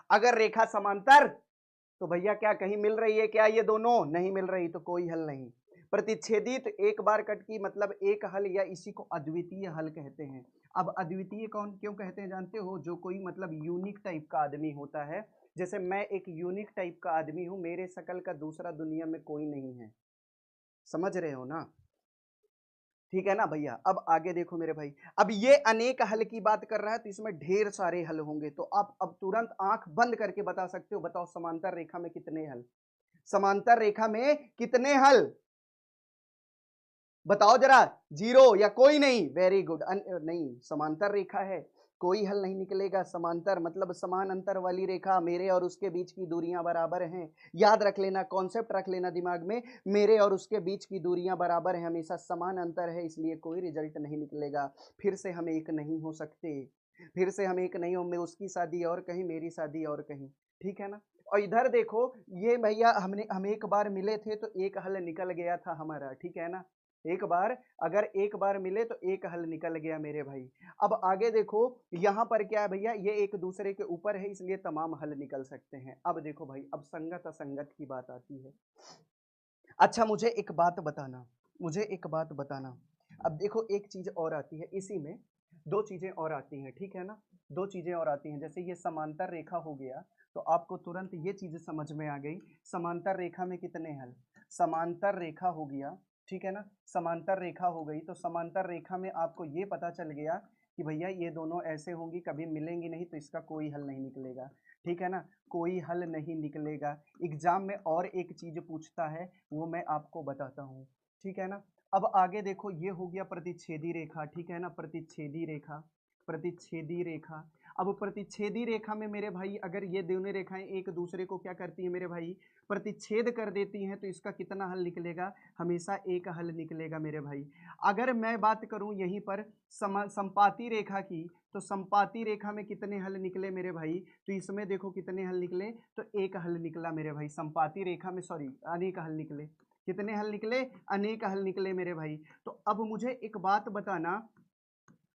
अगर रेखा समांतर, तो भैया क्या कहीं मिल रही है क्या, ये दोनों नहीं मिल रही तो कोई हल नहीं। प्रतिच्छेदी, तो एक बार कट की मतलब एक हल, या इसी को अद्वितीय हल कहते हैं। अब अद्वितीय कौन क्यों कहते हैं जानते हो, जो कोई मतलब यूनिक टाइप का आदमी होता है। जैसे मैं एक यूनिक टाइप का आदमी हूं, मेरे शकल का दूसरा दुनिया में कोई नहीं है, समझ रहे हो ना, ठीक है ना भैया। अब आगे देखो मेरे भाई, अब ये अनेक हल की बात कर रहा है, तो इसमें ढेर सारे हल होंगे। तो आप अब तुरंत आंख बंद करके बता सकते हो, बताओ समांतर रेखा में कितने हल, समांतर रेखा में कितने हल, बताओ जरा। जीरो या कोई नहीं, वेरी गुड। नहीं, समांतर रेखा है, कोई हल नहीं निकलेगा। समांतर मतलब समान अंतर वाली रेखा, मेरे और उसके बीच की दूरियां बराबर हैं। याद रख लेना, कॉन्सेप्ट रख लेना दिमाग में, मेरे और उसके बीच की दूरियां बराबर हैं, हमेशा समान अंतर है, इसलिए कोई रिजल्ट नहीं निकलेगा। फिर से हम एक नहीं हो सकते, फिर से हम एक नहीं हो, मैं उसकी शादी और कहीं, मेरी शादी और कहीं, ठीक है ना। और इधर देखो, ये भैया हम एक बार मिले थे तो एक हल निकल गया था हमारा, ठीक है ना। एक बार, अगर एक बार मिले तो एक हल निकल गया मेरे भाई। अब आगे देखो, यहां पर क्या है भैया, ये एक दूसरे के ऊपर है, इसलिए तमाम हल निकल सकते हैं। अब देखो भाई, अब संगत असंगत की बात आती है। अच्छा मुझे एक बात बताना, मुझे एक बात बताना। अब देखो एक चीज और आती है इसी में, दो चीजें और आती हैं, ठीक है ना। दो चीजें और आती हैं, जैसे ये समांतर रेखा हो गया, तो आपको तुरंत ये चीज समझ में आ गई, समांतर रेखा में कितने हल, समांतर रेखा हो गया, ठीक है ना। समांतर रेखा हो गई, तो समांतर रेखा में आपको ये पता चल गया कि भैया ये दोनों ऐसे होंगी, कभी मिलेंगी नहीं, तो इसका कोई हल नहीं निकलेगा, ठीक है ना, कोई हल नहीं निकलेगा। एग्जाम में और एक चीज पूछता है, वो मैं आपको बताता हूँ, ठीक है ना। अब आगे देखो, ये हो गया प्रतिच्छेदी रेखा, ठीक है ना, प्रतिच्छेदी रेखा, प्रतिच्छेदी रेखा। अब प्रतिच्छेदी रेखा में मेरे भाई, अगर ये दोनों रेखाएं एक दूसरे को क्या करती है मेरे भाई, प्रतिच्छेद कर देती हैं, तो इसका कितना हल निकलेगा, हमेशा एक हल निकलेगा मेरे भाई। अगर मैं बात करूं यहीं पर संपाती रेखा की, तो संपाती रेखा में कितने हल निकले मेरे भाई, तो इसमें देखो कितने हल निकले, तो एक हल निकला मेरे भाई। संपाती रेखा में, सॉरी, अनेक हल निकले, कितने हल निकले, अनेक हल निकले मेरे भाई। तो अब मुझे एक बात बताना,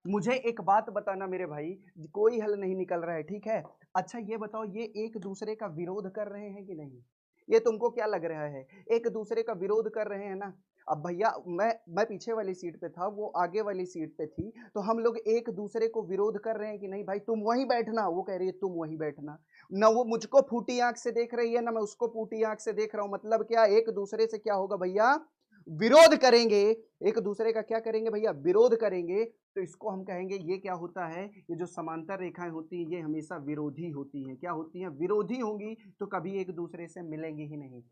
मुझे एक बात बताना मेरे भाई, कोई हल नहीं निकल रहा है, ठीक है। अच्छा ये बताओ, ये एक दूसरे का विरोध कर रहे हैं कि नहीं, ये तुमको क्या लग रहा है, एक दूसरे का विरोध कर रहे हैं ना। अब भैया मैं पीछे वाली सीट पे था, वो आगे वाली सीट पे थी, तो हम लोग एक दूसरे को विरोध कर रहे हैं कि नहीं भाई, तुम वहीं बैठना, वो कह रही है तुम वहीं बैठना, ना वो मुझको फूटी आंख से देख रही है, ना मैं उसको फूटी आंख से देख रहा हूं। मतलब क्या, एक दूसरे से क्या होगा भैया, विरोध करेंगे, एक दूसरे का क्या करेंगे भैया, विरोध करेंगे। तो इसको हम कहेंगे, ये क्या होता है, ये जो समांतर रेखाएं होती हैं, ये हमेशा विरोधी होती हैं। क्या होती हैं, विरोधी होंगी, तो कभी एक दूसरे से मिलेंगी ही नहीं।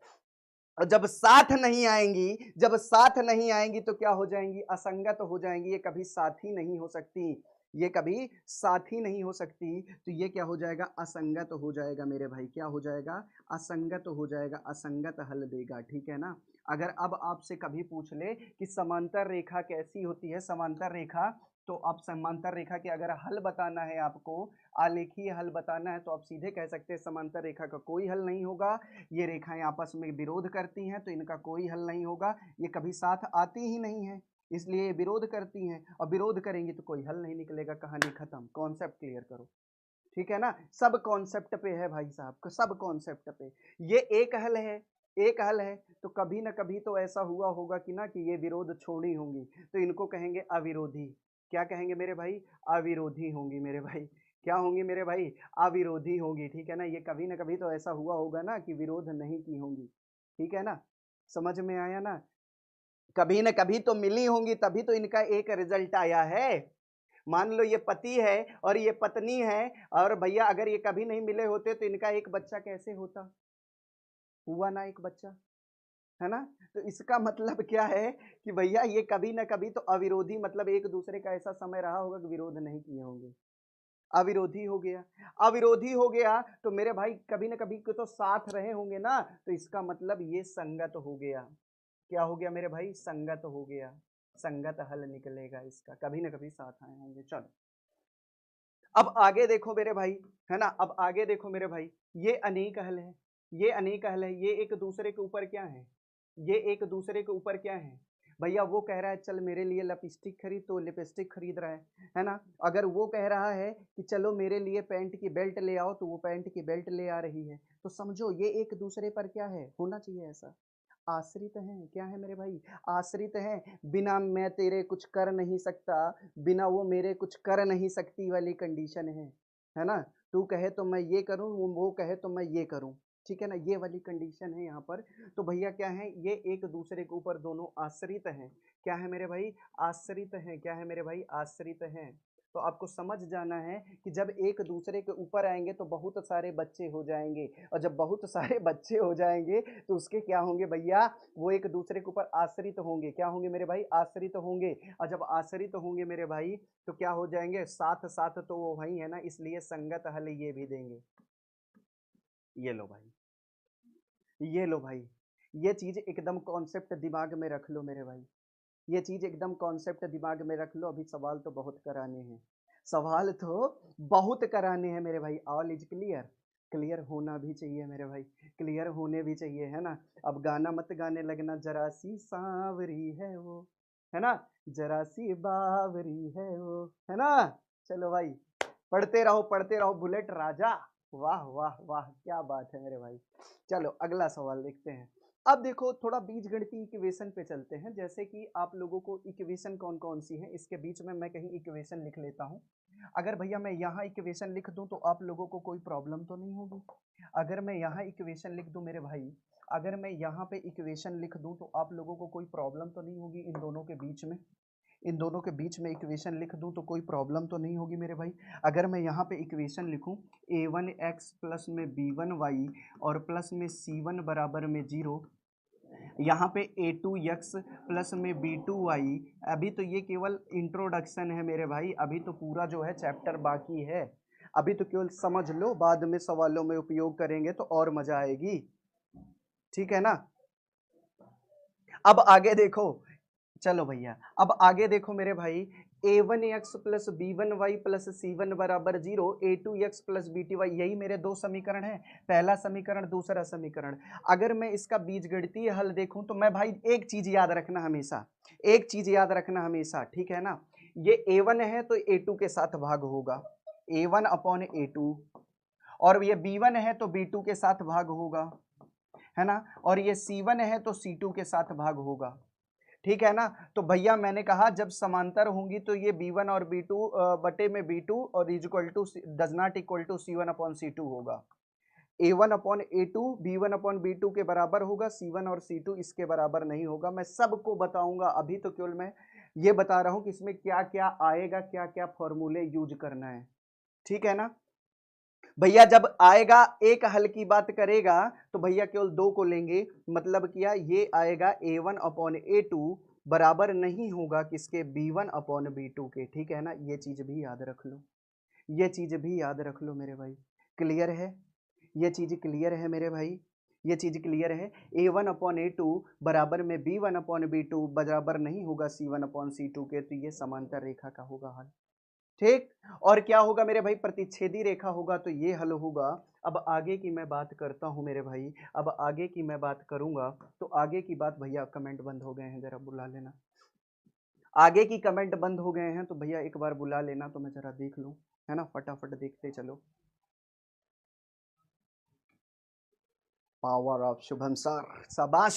और जब साथ नहीं आएंगी, जब साथ नहीं आएंगी तो क्या हो जाएंगी, असंगत हो जाएंगी, ये कभी साथ ही नहीं हो सकती, ये कभी साथ ही नहीं हो सकती। तो ये क्या हो जाएगा, असंगत हो जाएगा मेरे भाई, क्या हो जाएगा, असंगत हो जाएगा, असंगत हल देगा, ठीक है ना। अगर अब आपसे कभी पूछ ले कि समांतर रेखा कैसी होती है, समांतर रेखा, तो आप समांतर रेखा के अगर हल बताना है आपको, आलेखीय हल बताना है, तो आप सीधे कह सकते हैं समांतर रेखा का कोई हल नहीं होगा, ये रेखाएं आपस में विरोध करती हैं, तो इनका कोई हल नहीं होगा, ये कभी साथ आती ही नहीं है, इसलिए ये विरोध करती हैं, और विरोध करेंगी तो कोई हल नहीं निकलेगा, कहानी खत्म। कॉन्सेप्ट क्लियर करो, ठीक है ना। सब कॉन्सेप्ट पे है भाई साहब, सब कॉन्सेप्ट पे। ये एक हल है, एक हल है, तो कभी ना कभी तो ऐसा हुआ होगा कि ना कि ये विरोध छोड़ी होंगी, तो इनको कहेंगे अविरोधी। क्या कहेंगे मेरे भाई? अविरोधी होंगी मेरे भाई। क्या होंगी मेरे भाई? अविरोधी होंगी, ठीक है ना। ये कभी ना कभी तो ऐसा हुआ होगा ना कि विरोध नहीं की होंगी, ठीक है ना। समझ में आया ना। कभी ना कभी तो मिली होंगी, तभी तो इनका एक रिजल्ट आया है। मान लो ये पति है और ये पत्नी है, और भैया अगर ये कभी नहीं मिले होते तो इनका एक बच्चा कैसे होता? हुआ ना एक बच्चा, है ना। तो इसका मतलब क्या है कि भैया ये कभी ना कभी तो अविरोधी, मतलब एक दूसरे का ऐसा समय रहा होगा कि विरोध नहीं किए होंगे। अविरोधी हो गया। अविरोधी हो गया तो मेरे भाई कभी ना कभी के तो साथ रहे होंगे ना, तो इसका मतलब ये संगत हो गया। क्या हो गया मेरे भाई? संगत हो गया। संगत हल निकलेगा इसका, कभी ना कभी साथ आए होंगे। चलो अब आगे देखो मेरे भाई, है ना। अब आगे देखो मेरे भाई, ये अनेक हल है, ये अनेक हल है। ये एक दूसरे के ऊपर क्या है? ये एक दूसरे के ऊपर क्या है? भैया वो कह रहा है चल मेरे लिए लिपस्टिक खरीद, तो लिपस्टिक खरीद रहा है ना। अगर वो कह रहा है कि चलो मेरे लिए पैंट की बेल्ट ले आओ, तो वो पैंट की बेल्ट ले आ रही है। तो समझो ये एक दूसरे पर क्या है, होना चाहिए ऐसा, आश्रित हैं। क्या है मेरे भाई? आश्रित हैं। बिना मैं तेरे कुछ कर नहीं सकता, बिना वो मेरे कुछ कर नहीं सकती वाली कंडीशन है ना। तू कहे तो मैं ये करूं, वो कहे तो मैं ये करूं, ठीक है ना। ये वाली कंडीशन है यहाँ पर। तो भैया क्या है, ये एक दूसरे के ऊपर दोनों आश्रित हैं। क्या है मेरे भाई? आश्रित हैं। क्या है मेरे भाई? आश्रित हैं। तो आपको समझ जाना है कि जब एक दूसरे के ऊपर आएंगे तो बहुत सारे बच्चे हो जाएंगे, और जब बहुत सारे बच्चे हो जाएंगे तो उसके क्या होंगे भैया? वो एक दूसरे के ऊपर आश्रित होंगे। क्या होंगे मेरे भाई? आश्रित होंगे। और जब आश्रित होंगे मेरे भाई तो क्या हो जाएंगे? साथ साथ तो वो भाई है ना, इसलिए संगत हल ये भी देंगे। ये लो भाई, ये लो भाई, ये चीज एकदम कॉन्सेप्ट दिमाग में रख लो मेरे भाई। ये चीज एकदम कॉन्सेप्ट दिमाग में रख लो। अभी सवाल तो बहुत कराने हैं, सवाल तो बहुत कराने हैं मेरे भाई। All is clear. क्लियर होना भी चाहिए मेरे भाई, क्लियर होने भी चाहिए, है ना। अब गाना मत गाने लगना, जरा सी सांवरी है वो, है ना, जरा सी बावरी है वो, है ना। चलो भाई, पढ़ते रहो बुलेट राजा। वाह वाह वाह, क्या बात है मेरे भाई। चलो अगला सवाल देखते हैं। अब देखो थोड़ा बीजगणितीय इक्वेशन पे चलते हैं। जैसे कि आप लोगों को इक्वेशन कौन कौन सी है, इसके बीच में मैं कहीं इक्वेशन लिख लेता हूं। अगर भैया मैं यहाँ इक्वेशन लिख दूं तो आप लोगों को कोई प्रॉब्लम तो नहीं होगी? अगर मैं यहाँ इक्वेशन लिख दूं मेरे भाई, अगर मैं यहाँ पे इक्वेशन लिख दूं तो आप लोगों को कोई प्रॉब्लम तो नहीं होगी इन दोनों के बीच में? इन दोनों के बीच में इक्वेशन लिख दूं तो कोई प्रॉब्लम तो नहीं होगी मेरे भाई? अगर मैं यहाँ पे इक्वेशन लिखूं a1x प्लस में b1y और प्लस में c1 बराबर में 0, यहाँ पे a2x प्लस में b2y। अभी तो ये केवल इंट्रोडक्शन है मेरे भाई, अभी तो पूरा जो है चैप्टर बाकी है। अभी तो केवल समझ लो, बाद में सवालों में उपयोग करेंगे तो और मजा आएगी, ठीक है ना। अब आगे देखो, चलो भैया अब आगे देखो मेरे भाई, a1x plus b1y plus c1 बराबर 0, a2x प्लस b2y, यही मेरे दो समीकरण हैं। पहला समीकरण, दूसरा समीकरण। अगर मैं इसका बीजगणितीय हल देखूं तो मैं भाई एक चीज याद रखना हमेशा, एक चीज याद रखना हमेशा, ठीक है ना। ये a1 है तो a2 के साथ भाग होगा, a1 अपॉन a2, और ये b1 है तो b2 के साथ भाग होगा, है ना। और ये c1 है तो c2 के साथ भाग होगा, ठीक है ना। तो भैया मैंने कहा जब समांतर होंगी तो ये b1 और b2 बटे में b2 और is equal to does not equal to c1 upon c2 होगा। a1 upon a2 b1 upon b2 के बराबर होगा, c1 और c2 इसके बराबर नहीं होगा। मैं सबको बताऊंगा, अभी तो केवल मैं ये बता रहा हूं कि इसमें क्या क्या आएगा, क्या क्या फॉर्मूले यूज करना है, ठीक है ना। भैया जब आएगा एक हल की बात करेगा तो भैया केवल दो को लेंगे, मतलब क्या ये आएगा a1 अपॉन a2 बराबर नहीं होगा किसके? b1 अपॉन b2 के, ठीक है ना। ये चीज भी याद रख लो, ये चीज भी याद रख लो मेरे भाई। क्लियर है? ये चीज क्लियर है मेरे भाई, ये चीज क्लियर है। a1 अपॉन a2 बराबर में b1 अपॉन b2 बराबर नहीं होगा c1 अपॉन c2 के, तो ये समांतर रेखा का होगा हल, ठीक। और क्या होगा मेरे भाई? प्रतिच्छेदी रेखा होगा, तो ये हल होगा। अब आगे की मैं बात करता हूं मेरे भाई, अब आगे की मैं बात करूंगा। तो आगे की बात, भैया कमेंट बंद हो गए हैं, जरा बुला लेना। आगे की कमेंट बंद हो गए हैं तो भैया एक बार बुला लेना तो मैं जरा देख लूं, है ना। फटाफट देखते चलो। पावर ऑफ शुभम सर, शाबाश,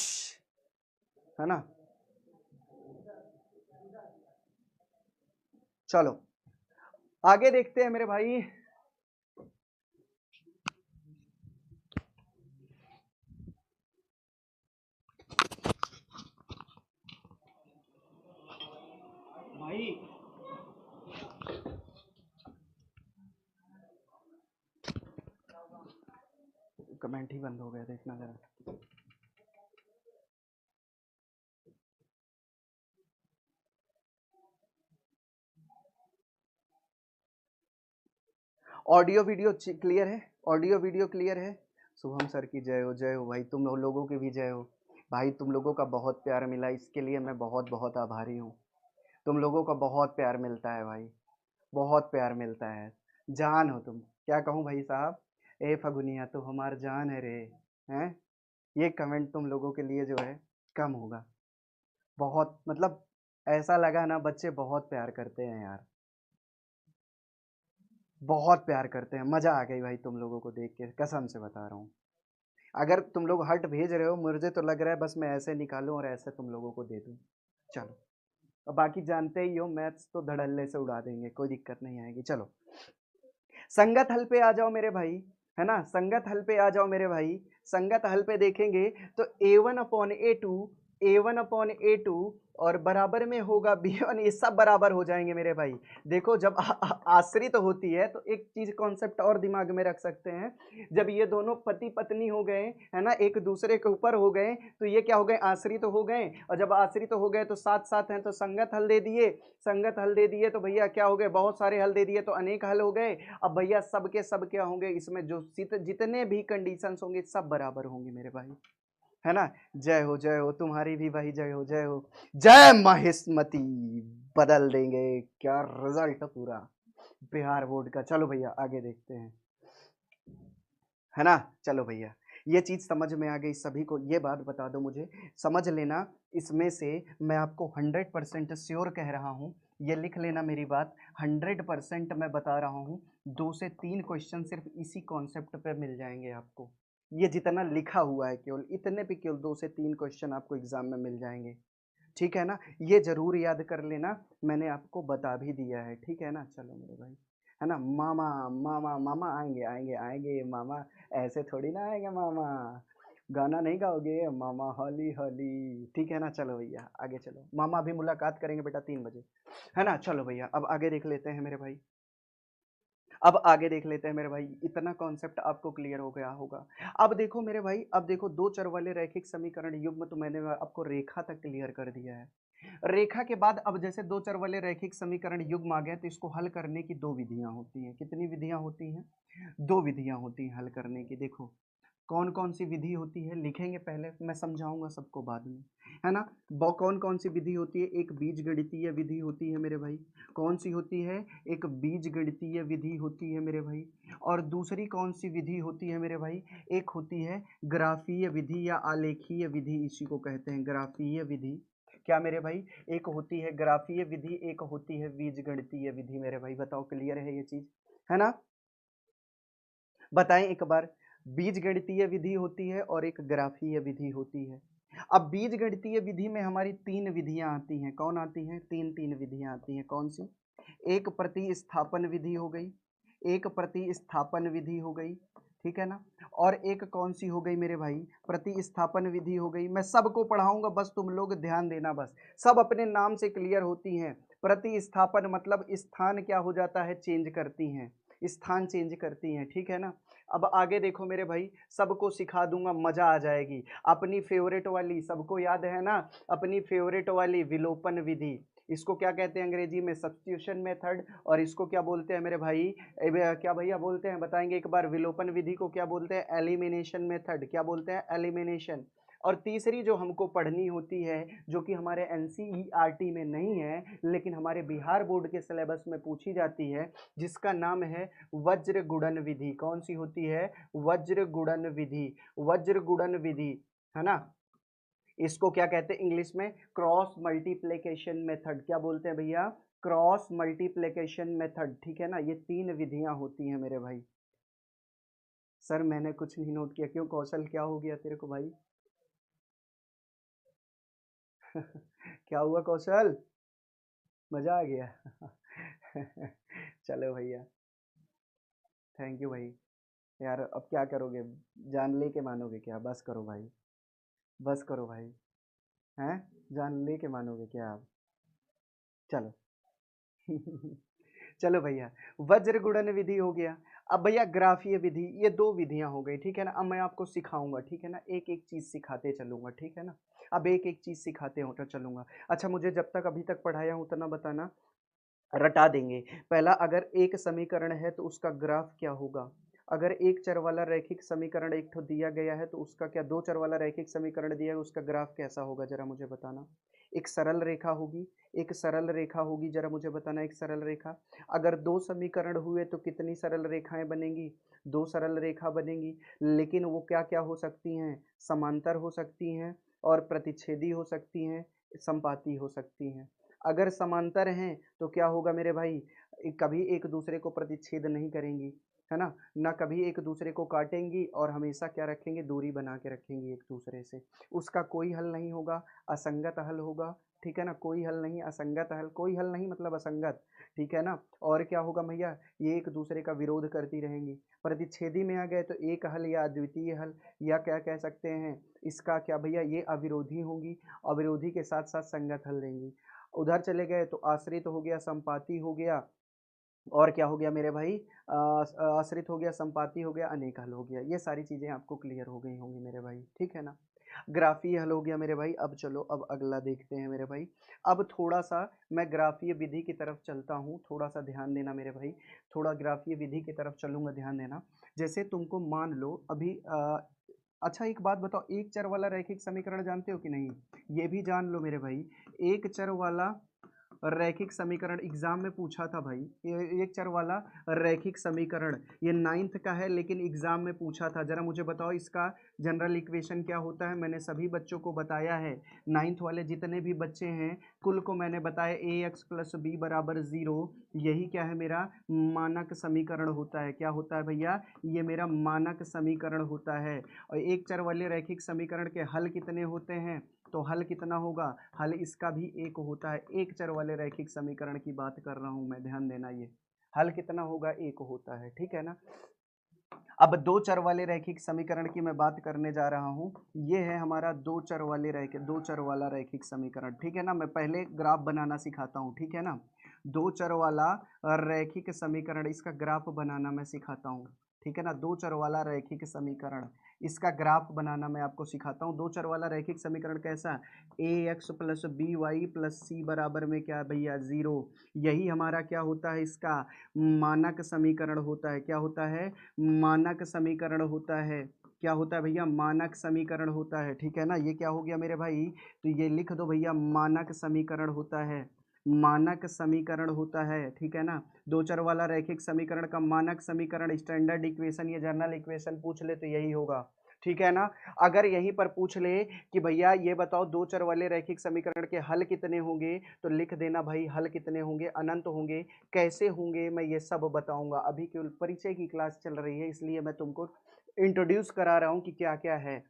है ना। चलो आगे देखते हैं मेरे भाई। भाई कमेंट ही बंद हो गया, देखना जरा। ऑडियो वीडियो क्लियर है? ऑडियो वीडियो क्लियर है? शुभम सर की जय हो भाई, तुम लोगों की भी जय हो भाई। तुम लोगों का बहुत प्यार मिला, इसके लिए मैं बहुत बहुत आभारी हूँ। तुम लोगों का बहुत प्यार मिलता है भाई, बहुत प्यार मिलता है। जान हो तुम, क्या कहूँ भाई साहब। ए फगुनिया तो हमार जान है रे, हैं। ये कमेंट तुम लोगों के लिए जो है कम होगा। बहुत मतलब ऐसा लगा ना, बच्चे बहुत प्यार करते हैं यार, बहुत प्यार करते हैं। मजा आ गई भाई तुम लोगों को देख के, कसम से बता रहा हूँ। अगर तुम लोग हर्ट भेज रहे हो, मुझे तो लग रहा है बस मैं ऐसे निकालूं और ऐसे तुम लोगों को दे दूं। चलो, और बाकी जानते ही हो, मैथ्स तो धड़ल्ले से उड़ा देंगे, कोई दिक्कत नहीं आएगी। चलो संगत हल पे आ जाओ मेरे भाई, है ना। संगत हल पे आ जाओ मेरे भाई। संगत हल पे देखेंगे तो a1/a2, a1/a2 और बराबर में होगा b1, ये सब बराबर हो जाएंगे मेरे भाई। देखो जब आश्रित तो होती है तो एक चीज कॉन्सेप्ट और दिमाग में रख सकते हैं। जब ये दोनों पति पत्नी हो गए, है ना, एक दूसरे के ऊपर हो गए, तो ये क्या हो गए, आश्रित हो गए। और जब आश्रित हो गए तो साथ साथ हैं, तो संगत हल दे दिए। संगत हल दे दिए तो भैया क्या हो गए, बहुत सारे हल दे दिए तो अनेक हल हो गए। अब भैया सबके सब क्या होंगे, इसमें जो जितने भी कंडीशंस होंगे सब बराबर होंगे मेरे भाई, है ना। जय हो तुम्हारी भी भाई, जय हो जय हो। जय महेशमती, बदल देंगे क्या रिजल्ट पूरा बिहार बोर्ड का। चलो भैया आगे देखते हैं, है ना। चलो भैया, ये चीज समझ में आ गई सभी को। ये बात बता दो मुझे, समझ लेना, इसमें से मैं आपको 100% श्योर कह रहा हूँ, ये लिख लेना मेरी बात, 100% मैं बता रहा हूँ। 2 से 3 क्वेश्चन सिर्फ इसी कॉन्सेप्ट पे मिल जाएंगे आपको। ये जितना लिखा हुआ है केवल इतने पे केवल 2 से 3 क्वेश्चन आपको एग्जाम में मिल जाएंगे, ठीक है ना। ये जरूर याद कर लेना, मैंने आपको बता भी दिया है, ठीक है ना। चलो मेरे भाई, है ना। मामा मामा मामा आएंगे आएंगे आएंगे मामा, ऐसे थोड़ी ना आएंगे मामा। गाना नहीं गाओगे मामा हॉली हॉली, ठीक है ना। चलो भैया आगे चलो, मामा भी मुलाकात करेंगे बेटा 3 बजे, है ना। चलो भैया अब आगे देख लेते हैं मेरे भाई, अब आगे देख लेते हैं मेरे भाई। इतना कॉन्सेप्ट आपको क्लियर हो गया होगा। अब देखो मेरे भाई, अब देखो दो चर वाले रैखिक समीकरण युग्म तो मैंने आपको रेखा तक क्लियर कर दिया है। रेखा के बाद अब जैसे दो चर वाले रैखिक समीकरण युग्म आ गए, तो इसको हल करने की 2 विधियां होती हैं। कितनी विधियां होती हैं? 2 विधियां होती हैं हल करने की। देखो कौन कौन सी विधि होती है, लिखेंगे पहले, मैं समझाऊंगा सबको बाद में, है ना। कौन कौन सी विधि होती है? एक बीज गणितीय विधि होती है मेरे भाई। कौन सी होती है? एक बीज गणितीय विधि होती है मेरे भाई। और दूसरी कौन सी विधि होती है मेरे भाई? एक होती है ग्राफीय विधि या आलेखीय विधि, इसी को कहते हैं ग्राफीय विधि। क्या मेरे भाई? एक होती है ग्राफीय विधि, एक होती है बीज गणितीय विधि मेरे भाई। बताओ क्लियर है ये चीज, है ना। बताएं एक बार। बीज गणितीय विधि होती है और एक ग्राफीय विधि होती है। अब बीज गणितीय विधि में हमारी 3 विधियां आती हैं। कौन आती हैं? तीन विधियां आती हैं। कौन सी? एक प्रतिस्थापन विधि हो गई, एक प्रतिस्थापन विधि हो गई, ठीक है ना। और एक कौन सी हो गई मेरे भाई? प्रतिस्थापन विधि हो गई। मैं सबको पढ़ाऊंगा, बस तुम लोग ध्यान देना, बस सब अपने नाम से क्लियर होती हैं। प्रतिस्थापन मतलब स्थान क्या हो जाता है, चेंज करती हैं, स्थान चेंज करती हैं, ठीक है ना। अब आगे देखो मेरे भाई, सबको सिखा दूंगा, मजा आ जाएगी। अपनी फेवरेट वाली, सबको याद है ना, अपनी फेवरेट वाली विलोपन विधि। इसको क्या कहते हैं अंग्रेजी में? Substitution method. और इसको क्या बोलते हैं मेरे भाई? क्या भैया बोलते हैं, बताएंगे एक बार। विलोपन विधि को क्या बोलते हैं? Elimination method. क्या बोलते हैं? एलिमिनेशन। और तीसरी जो हमको पढ़नी होती है, जो कि हमारे एनसीईआरटी में नहीं है लेकिन हमारे बिहार बोर्ड के सिलेबस में पूछी जाती है, जिसका नाम है वज्र गुणन विधि। कौन सी होती है? वज्र गुणन विधि। वज्र गुणन विधि, है ना। इसको क्या कहते हैं इंग्लिश में? Cross multiplication method. क्या बोलते हैं भैया? क्रॉस मल्टीप्लिकेशन मेथड, ठीक है ना। ये 3 विधियां होती हैं मेरे भाई। सर मैंने कुछ नहीं नोट किया। क्यों कौशल, क्या हो गया तेरे को भाई? क्या हुआ कौशल? मजा आ गया? चलो भैया, थैंक यू भाई। यार अब क्या करोगे, जान ले के मानोगे क्या? बस करो भाई, बस करो भाई। हैं, जान ले के मानोगे क्या आप? चलो। चलो भैया, वज्र गुणन विधि हो गया। अब भैया ग्राफीय विधि, ये दो विधियां हो गई, ठीक है ना। अब मैं आपको सिखाऊंगा, ठीक है ना, एक एक चीज सिखाते चलूंगा, ठीक है ना। अब एक एक चीज सिखाते होता चलूंगा। अच्छा, मुझे जब तक अभी तक पढ़ाया हूं उतना बताना, रटा देंगे। पहला, अगर एक समीकरण है तो उसका ग्राफ क्या होगा। अगर एक चर वाला रैखिक समीकरण एक ठो दिया गया है तो उसका क्या, दो चर वाला रैखिक समीकरण दिया है उसका ग्राफ कैसा होगा, जरा मुझे बताना। एक सरल रेखा होगी, एक सरल रेखा होगी, जरा मुझे बताना, एक सरल रेखा। अगर दो समीकरण हुए तो कितनी सरल रेखाएं बनेंगी? दो सरल रेखा बनेंगी। लेकिन वो क्या क्या हो सकती हैं? समांतर हो सकती हैं, और प्रतिच्छेदी हो सकती हैं, संपाती हो सकती हैं। अगर समांतर हैं तो क्या होगा मेरे भाई, कभी एक दूसरे को प्रतिच्छेद नहीं करेंगी, है ना, ना कभी एक दूसरे को काटेंगी, और हमेशा क्या रखेंगे, दूरी बना के रखेंगी एक दूसरे से। उसका कोई हल नहीं होगा, असंगत हल होगा, ठीक है ना। कोई हल नहीं, असंगत हल, कोई हल नहीं मतलब असंगत, ठीक है ना। और क्या होगा भैया, ये एक दूसरे का विरोध करती रहेंगी। प्रतिच्छेदी में आ गए तो एक हल या अद्वितीय हल, या क्या कह सकते हैं इसका, क्या भैया, ये अविरोधी होंगी, अविरोधी के साथ साथ संगत हल देंगी। उधर चले गए तो आश्रित हो गया, संपाती हो गया, और क्या हो गया मेरे भाई, आश्रित हो गया, संपाती हो गया, अनेक हल हो गया। ये सारी चीजें आपको क्लियर हो गई होंगी मेरे भाई, ठीक है ना। ग्राफीय हल हो गया मेरे भाई। अब चलो, अब अगला देखते हैं मेरे भाई। अब थोड़ा सा मैं ग्राफीय विधि की तरफ चलता हूँ, थोड़ा सा ध्यान देना मेरे भाई। थोड़ा ग्राफीय विधि की तरफ चलूंगा, ध्यान देना। जैसे तुमको मान लो अभी अच्छा एक बात बताओ, एक चर वाला रैखिक समीकरण जानते हो कि नहीं? ये भी जान लो मेरे भाई, एक चर वाला रैखिक समीकरण एग्जाम में पूछा था भाई। ये एक चर वाला रैखिक समीकरण, ये 9th का है, लेकिन एग्जाम में पूछा था। जरा मुझे बताओ इसका जनरल इक्वेशन क्या होता है। मैंने सभी बच्चों को बताया है, 9th वाले जितने भी बच्चे हैं कुल को मैंने बताया, ए एक्स प्लस बी बराबर 0, यही क्या है, मेरा मानक समीकरण होता है। क्या होता है भैया, ये मेरा मानक समीकरण होता है। और एक चर वाले रैखिक समीकरण के हल कितने होते हैं, तो हल कितना होगा, हल इसका भी एक होता है। एक चर वाले रैखिक समीकरण की बात कर रहा हूं मैं, ध्यान देना, ये हल कितना होगा, एक होता है, ठीक है ना। अब दो चर वाले रैखिक समीकरण की मैं बात करने जा रहा हूं। ये है हमारा दो चर वाला रैखिक समीकरण, ठीक है ना। मैं पहले ग्राफ बनाना सिखाता हूं, ठीक है ना। दो चर वाला रैखिक समीकरण, इसका ग्राफ बनाना मैं सिखाता हूं, ठीक है ना। दो चर वाला रैखिक समीकरण, इसका ग्राफ बनाना मैं आपको सिखाता हूँ। दो चर वाला रैखिक समीकरण कैसा, A X plus B Y plus C बराबर में क्या भैया, 0। यही हमारा क्या होता है, इसका मानक समीकरण होता है। क्या होता है, मानक समीकरण होता है। क्या होता है भैया, मानक समीकरण होता है, ठीक है ना। ये क्या हो गया मेरे भाई, तो ये लिख दो भैया, मानक समीकरण होता है, मानक समीकरण होता है, ठीक है ना। दो चर वाला रैखिक समीकरण का मानक समीकरण, स्टैंडर्ड इक्वेशन या जनरल इक्वेशन पूछ ले तो यही होगा, ठीक है ना। अगर यहीं पर पूछ ले कि भैया ये बताओ दो चर वाले रैखिक समीकरण के हल कितने होंगे, तो लिख देना भाई, हल कितने होंगे, अनंत होंगे। कैसे होंगे मैं ये सब बताऊंगा, अभी केवल परिचय की क्लास चल रही है, इसलिए मैं तुमको इंट्रोड्यूस करा रहा हूं कि क्या क्या है।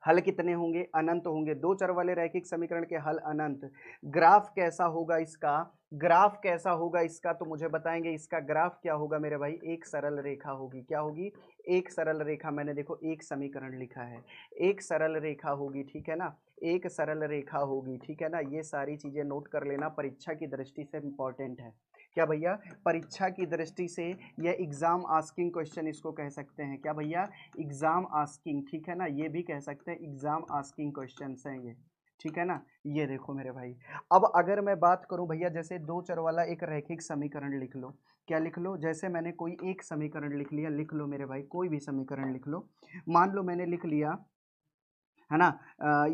हल कितने होंगे, अनंत होंगे। दो चर वाले रैखिक समीकरण के हल अनंत। ग्राफ कैसा होगा इसका, ग्राफ कैसा होगा इसका, तो मुझे बताएंगे इसका ग्राफ क्या होगा मेरे भाई, एक सरल रेखा होगी। क्या होगी, एक सरल रेखा। मैंने देखो एक समीकरण लिखा है, एक सरल रेखा होगी, ठीक है ना, एक सरल रेखा होगी, ठीक है ना। ये सारी चीजें नोट कर लेना, परीक्षा की दृष्टि से इंपॉर्टेंट है। क्या भैया, परीक्षा की दृष्टि से यह एग्जाम आस्किंग क्वेश्चन इसको कह सकते हैं। क्या भैया, एग्जाम आस्किंग, ठीक है ना, ये भी कह सकते हैं एग्जाम आस्किंग क्वेश्चन हैं ये, ठीक है ना। ये देखो मेरे भाई, अब अगर मैं बात करूं भैया, जैसे दो चर वाला एक रैखिक समीकरण लिख लो। क्या लिख लो, जैसे मैंने कोई एक समीकरण लिख लिया, लिख लो मेरे भाई, कोई भी समीकरण लिख लो। मान लो मैंने लिख लिया, है ना,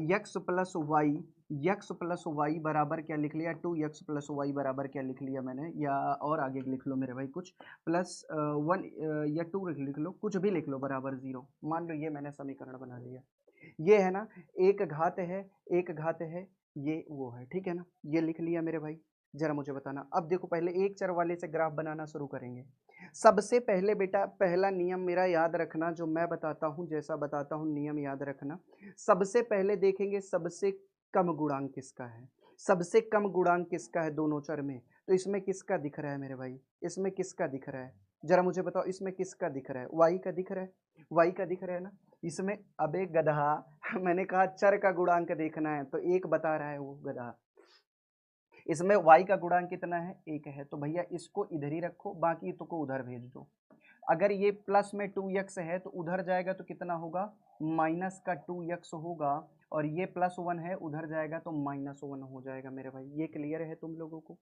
X plus Y, X plus Y बराबर क्या लिख लिया, 2x प्लस वाई बराबर क्या लिख लिया मैंने, या और आगे लिख लो मेरे भाई कुछ, प्लस 1 या 2 लिख लो, कुछ भी लिख लो, बराबर 0। मान लो ये मैंने समीकरण बना लिया। ये है ना, एक घात है, एक घात है, ये वो है, ठीक है ना। ये लिख लिया मेरे भाई, जरा मुझे बताना। अब देखो पहले एक चर वाले से ग्राफ बनाना शुरू करेंगे। सबसे पहले बेटा पहला नियम मेरा याद रखना, जो मैं बताता हूँ जैसा बताता हूँ नियम याद रखना। सबसे पहले देखेंगे सबसे कम गुणांक किसका है, सबसे कम गुणांक किसका है दोनों चर में। तो इसमें किसका दिख रहा है मेरे भाई, इसमें किसका दिख रहा है, जरा मुझे बताओ इसमें किसका दिख रहा है, वाई का दिख रहा है, वाई का दिख रहा है ना इसमें। अबे गधा मैंने कहा चर का गुणांक देखना है तो एक बता रहा है वो गधा। इसमें y का गुणांक कितना है, एक है, तो भैया इसको इधर ही रखो, बाकी तो को उधर भेज दो। अगर ये प्लस में 2x है तो उधर जाएगा तो कितना होगा, माइनस का 2x होगा, और ये +1 है उधर जाएगा तो -1 हो जाएगा मेरे भाई। ये क्लियर है तुम लोगों को।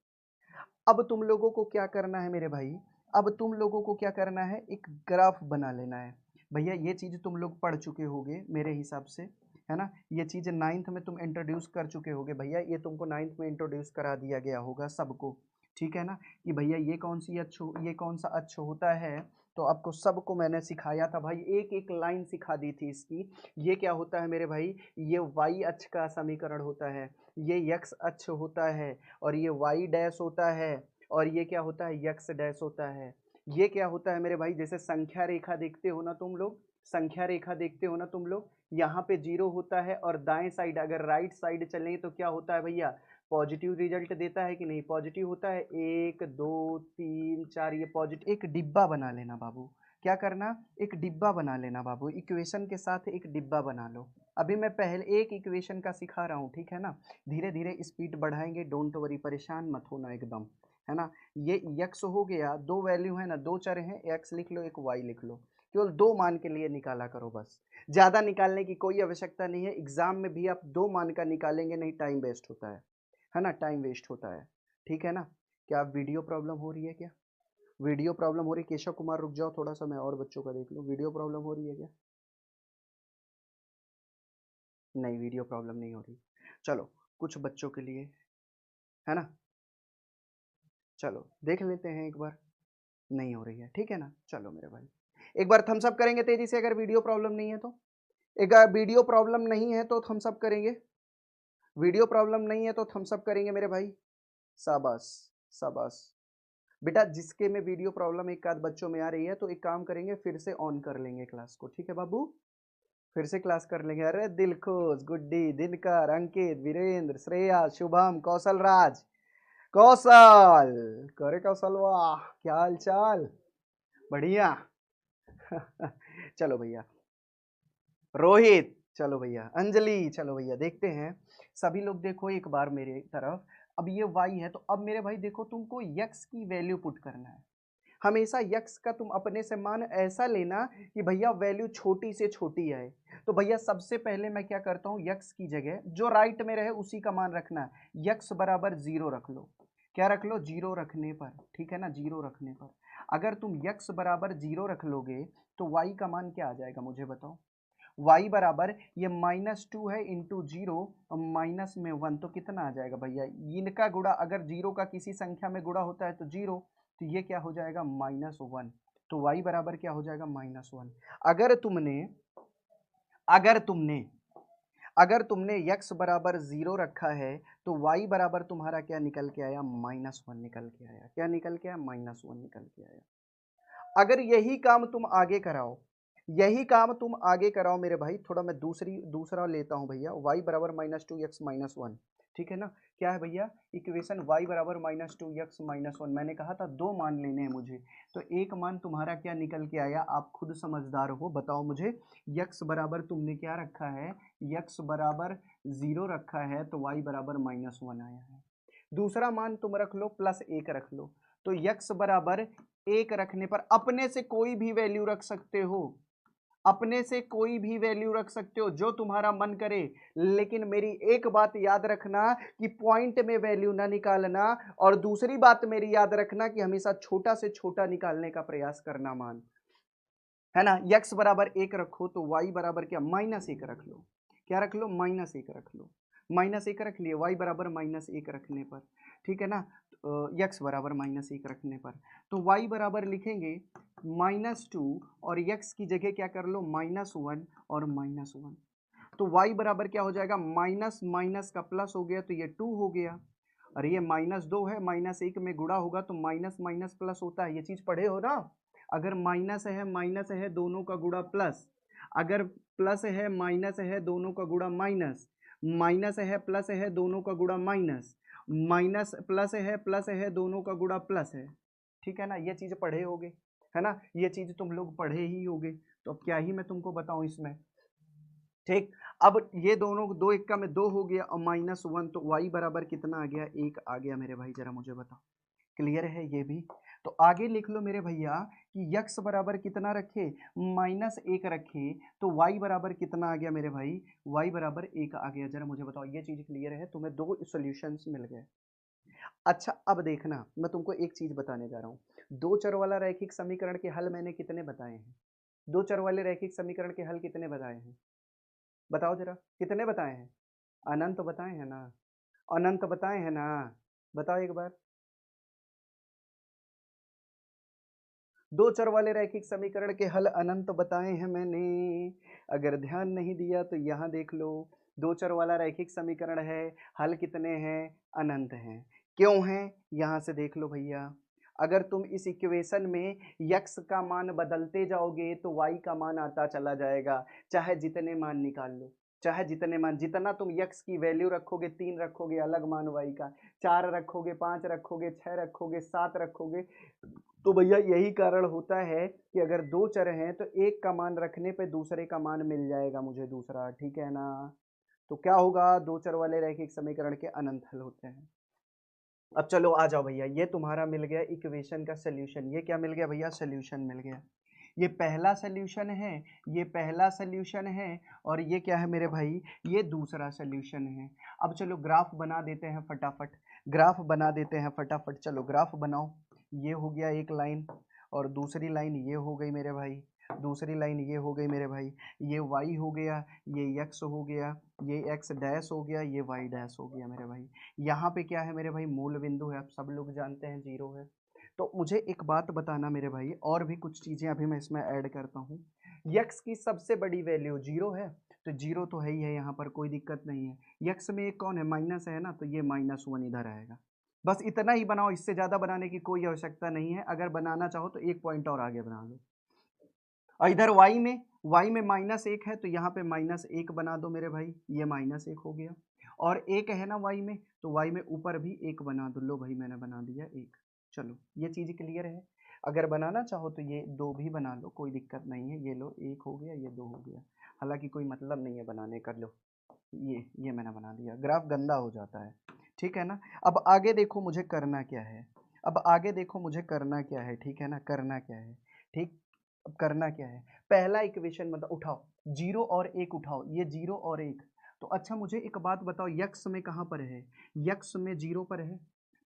अब तुम लोगों को क्या करना है मेरे भाई, अब तुम लोगों को क्या करना है, एक ग्राफ बना लेना है। भैया ये चीज़ तुम लोग पढ़ चुके होगे मेरे हिसाब से, है ना, ये चीज़ 9th में तुम इंट्रोड्यूस कर चुके होगे भैया, ये तुमको 9th में इंट्रोड्यूस करा दिया गया होगा सबको, ठीक है ना, कि भैया ये कौन सी अक्ष, ये कौन सा अक्ष होता है। तो आपको सबको मैंने सिखाया था भाई, एक एक लाइन सिखा दी थी इसकी। ये क्या होता है मेरे भाई, ये y अक्ष का समीकरण होता है, ये x अक्ष होता है, और ये y डैश होता है, और ये क्या होता है, x डैश होता है। ये क्या होता है मेरे भाई, जैसे संख्या रेखा देखते हो ना तुम लोग, संख्या रेखा देखते हो ना तुम लोग, यहाँ पे 0 होता है, और दाएं साइड अगर राइट साइड चलें तो क्या होता है भैया, पॉजिटिव रिजल्ट देता है कि नहीं, पॉजिटिव होता है। 1 2 3 4 ये पॉजिटिव, एक डिब्बा बना लेना बाबू, क्या करना, एक डिब्बा बना लेना बाबू, इक्वेशन के साथ एक डिब्बा बना लो। अभी मैं पहले एक इक्वेशन का सिखा रहा हूँ, ठीक है ना, धीरे धीरे स्पीड बढ़ाएंगे, डोंट वरी, परेशान मत होना एकदम, है ना। ये x हो गया, दो वैल्यू है ना, दो चर हैं, x लिख लो एक y लिख लो, केवल दो मान के लिए निकाला करो बस, ज़्यादा निकालने की कोई आवश्यकता नहीं है। एग्जाम में भी आप दो मान का निकालेंगे नहीं, टाइम वेस्ट होता है ना, टाइम वेस्ट होता है, ठीक है ना। क्या वीडियो प्रॉब्लम हो रही है क्या, वीडियो प्रॉब्लम हो रही है, केशव कुमार रुक जाओ थोड़ा सा, मैं और बच्चों का देख लूँ, वीडियो प्रॉब्लम हो रही है क्या, नहीं वीडियो प्रॉब्लम नहीं हो रही। चलो कुछ बच्चों के लिए, है ना, चलो देख लेते हैं एक बार, नहीं हो रही है, ठीक है ना। चलो मेरे भाई एक बार थम्स अप करेंगे तेजी से, अगर वीडियो प्रॉब्लम नहीं है तो, एक वीडियो प्रॉब्लम नहीं है तो थम्स अप करेंगे, वीडियो प्रॉब्लम नहीं है तो थम्स अप करेंगे मेरे भाई, शाबाश शाबाश। बेटा जिसके में वीडियो प्रॉब्लम एक आध बच्चों में आ रही है तो एक काम करेंगे, फिर से ऑन कर लेंगे क्लास को, ठीक है बाबू, फिर से क्लास कर लेंगे। अरे दिलखुश, गुड्डी, दिनकर, अंकित, वीरेंद्र, श्रेया, शुभम, कौशल राज, कौशल, करे कौशल, वाह क्या हाल चाल, बढ़िया चलो भैया, रोहित, चलो भैया, अंजलि, चलो भैया देखते हैं सभी लोग, देखो एक बार मेरे तरफ। अब ये y है तो अब मेरे भाई देखो तुमको x की वैल्यू पुट करना है, हमेशा x का तुम अपने से मान ऐसा लेना कि भैया वैल्यू छोटी से छोटी आए। तो भैया सबसे पहले मैं क्या करता हूँ, x की जगह जो राइट में रहे उसी का मान रखना है, x बराबर 0 रख लो, क्या रख लो, 0 रखने पर, ठीक है ना, 0 रखने पर अगर तुम x बराबर 0 रख लोगे तो y का मान क्या आ जाएगा मुझे बताओ, y बराबर ये -2 है इंटू 0 और माइनस में 1 तो कितना आ जाएगा भैया, इनका गुणा अगर 0 का किसी संख्या में गुणा होता है तो 0, तो ये क्या हो जाएगा -1, तो y बराबर क्या हो जाएगा -1। अगर तुमने अगर तुमने अगर तुमने x बराबर 0 रखा है तो y बराबर तुम्हारा क्या निकल के आया, -1 निकल के आया, क्या निकल के आया, -1 निकल के आया। अगर यही काम तुम आगे कराओ, यही काम तुम आगे कराओ मेरे भाई, थोड़ा मैं दूसरा लेता हूं भैया, y बराबर -2x -1, ठीक है ना, क्या है भैया इक्वेशन, y बराबर -2x -1, मैंने कहा था दो मान लेने हैं मुझे, तो एक मान तुम्हारा क्या निकल के आया, आप खुद समझदार हो बताओ मुझे, x बराबर तुमने क्या रखा है, x बराबर 0 रखा है तो y बराबर -1 आया है। दूसरा मान तुम रख लो +1 रख लो, तो x बराबर 1 रखने पर अपने से कोई भी वैल्यू रख सकते हो, अपने से कोई भी वैल्यू रख सकते हो जो तुम्हारा मन करे, लेकिन मेरी एक बात याद रखना कि पॉइंट में वैल्यू ना निकालना, और दूसरी बात मेरी याद रखना कि हमेशा छोटा से छोटा निकालने का प्रयास करना मान, है ना। x बराबर 1 रखो तो y बराबर क्या, -1 रख लो, क्या रख लो, -1 रख लो, -1 रख लिए, y बराबर -1 रखने पर, ठीक है ना, x बराबर -1 रखने पर, तो y बराबर लिखेंगे -2 और x की जगह क्या कर लो, -1 और -1, तो y बराबर क्या हो जाएगा, माइनस माइनस का प्लस हो गया तो ये 2 हो गया, अरे ये -2 है, -1 में गुणा होगा तो माइनस माइनस प्लस होता है, ये चीज पढ़े हो ना। अगर माइनस है दोनों का गुणा प्लस, अगर प्लस है माइनस है दोनों का गुणा माइनस, माइनस है प्लस है दोनों का गुणा माइनस, माइनस प्लस है दोनों का गुणा प्लस है। ठीक है ना, ये चीज पढ़े होगे, है ना, ये चीज तुम लोग पढ़े ही होगे। तो अब क्या ही मैं तुमको बताऊं इसमें। ठीक, अब ये दोनों दो इक्का में दो हो गया और -1, तो y बराबर कितना आ गया, 1 आ गया मेरे भाई, जरा मुझे बताओ। क्लियर है ये भी। तो आगे लिख लो मेरे भैया कि x बराबर कितना रखे, -1 रखे, तो y बराबर कितना आ गया मेरे भाई, y बराबर 1 आ गया। जरा मुझे बताओ, ये चीज क्लियर है, तुम्हें दो सॉल्यूशंस मिल गए। अच्छा अब देखना, मैं तुमको एक चीज बताने जा रहा हूँ। दो चर वाला रैखिक समीकरण के हल मैंने कितने बताए हैं, दो चर वाले रैखिक समीकरण के हल कितने बताए हैं, बताओ जरा, कितने बताए हैं, अनंत बताए हैं ना, अनंत बताए हैं ना, बताओ एक बार। दो चर वाले रैखिक समीकरण के हल अनंत बताए हैं मैंने, अगर ध्यान नहीं दिया तो यहाँ देख लो। दो चर वाला रैखिक समीकरण है, हल कितने हैं, अनंत हैं। क्यों हैं, यहाँ से देख लो भैया। अगर तुम इस इक्वेशन में यक्स का मान बदलते जाओगे तो वाई का मान आता चला जाएगा, चाहे जितने मान निकाल लो, चाहे जितने मान, जितना तुम यक्स की वैल्यू रखोगे, 3 रखोगे अलग मान वाई का, 4 रखोगे, 5 रखोगे, 6 रखोगे, 7 रखोगे, तो भैया यही कारण होता है कि अगर दो चर हैं तो एक का मान रखने पे दूसरे का मान मिल जाएगा मुझे दूसरा, ठीक है ना। तो क्या होगा, दो चर वाले रैखिक समीकरण के अनंत हल होते हैं। अब चलो आ जाओ भैया, ये तुम्हारा मिल गया इक्वेशन का सोल्यूशन, ये क्या मिल गया भैया, सोल्यूशन मिल गया। ये पहला सोल्यूशन है, ये पहला सोल्यूशन है, और ये क्या है मेरे भाई, ये दूसरा सोल्यूशन है। अब चलो ग्राफ बना देते हैं फटाफट, ग्राफ बना देते हैं फटाफट, चलो ग्राफ बनाओ। ये हो गया एक लाइन, और दूसरी लाइन ये हो गई मेरे भाई, दूसरी लाइन ये हो गई मेरे भाई, ये y हो गया, ये x हो गया, ये x डैश हो गया, ये y डैश हो गया मेरे भाई। यहाँ पे क्या है मेरे भाई, मूल बिंदु है, आप सब लोग जानते हैं 0 है। तो मुझे एक बात बताना मेरे भाई, और भी कुछ चीजें अभी मैं इसमें ऐड करता हूँ। यक्स की सबसे बड़ी वैल्यू 0 है, तो 0 तो है ही है, यहाँ पर कोई दिक्कत नहीं है। यक्स में एक कौन है, माइनस है ना, तो ये -1 इधर आएगा। बस इतना ही बनाओ, इससे ज्यादा बनाने की कोई आवश्यकता नहीं है। अगर बनाना चाहो तो एक पॉइंट और आगे बना लो। और इधर y में -1 है, तो यहाँ पे -1 बना दो मेरे भाई, ये -1 हो गया। और एक है ना y में, तो y में ऊपर भी एक बना दो, लो भाई मैंने बना दिया एक। चलो ये चीज क्लियर है। अगर बनाना चाहो तो ये 2 भी बना लो, कोई दिक्कत नहीं है, ये लो 1 हो गया, ये 2 हो गया, हालांकि कोई मतलब नहीं है बनाने का। लो ये मैंने बना दिया, ग्राफ गंदा हो जाता है, ठीक है ना। अब आगे देखो मुझे करना क्या है, अब आगे देखो मुझे करना क्या है, ठीक है ना, करना क्या है, ठीक। अब करना क्या है, पहला इक्वेशन मतलब उठाओ, 0 और 1 उठाओ, ये 0 और 1। तो अच्छा मुझे एक बात बताओ, यक्स में कहाँ पर है, यक्स में 0 पर है।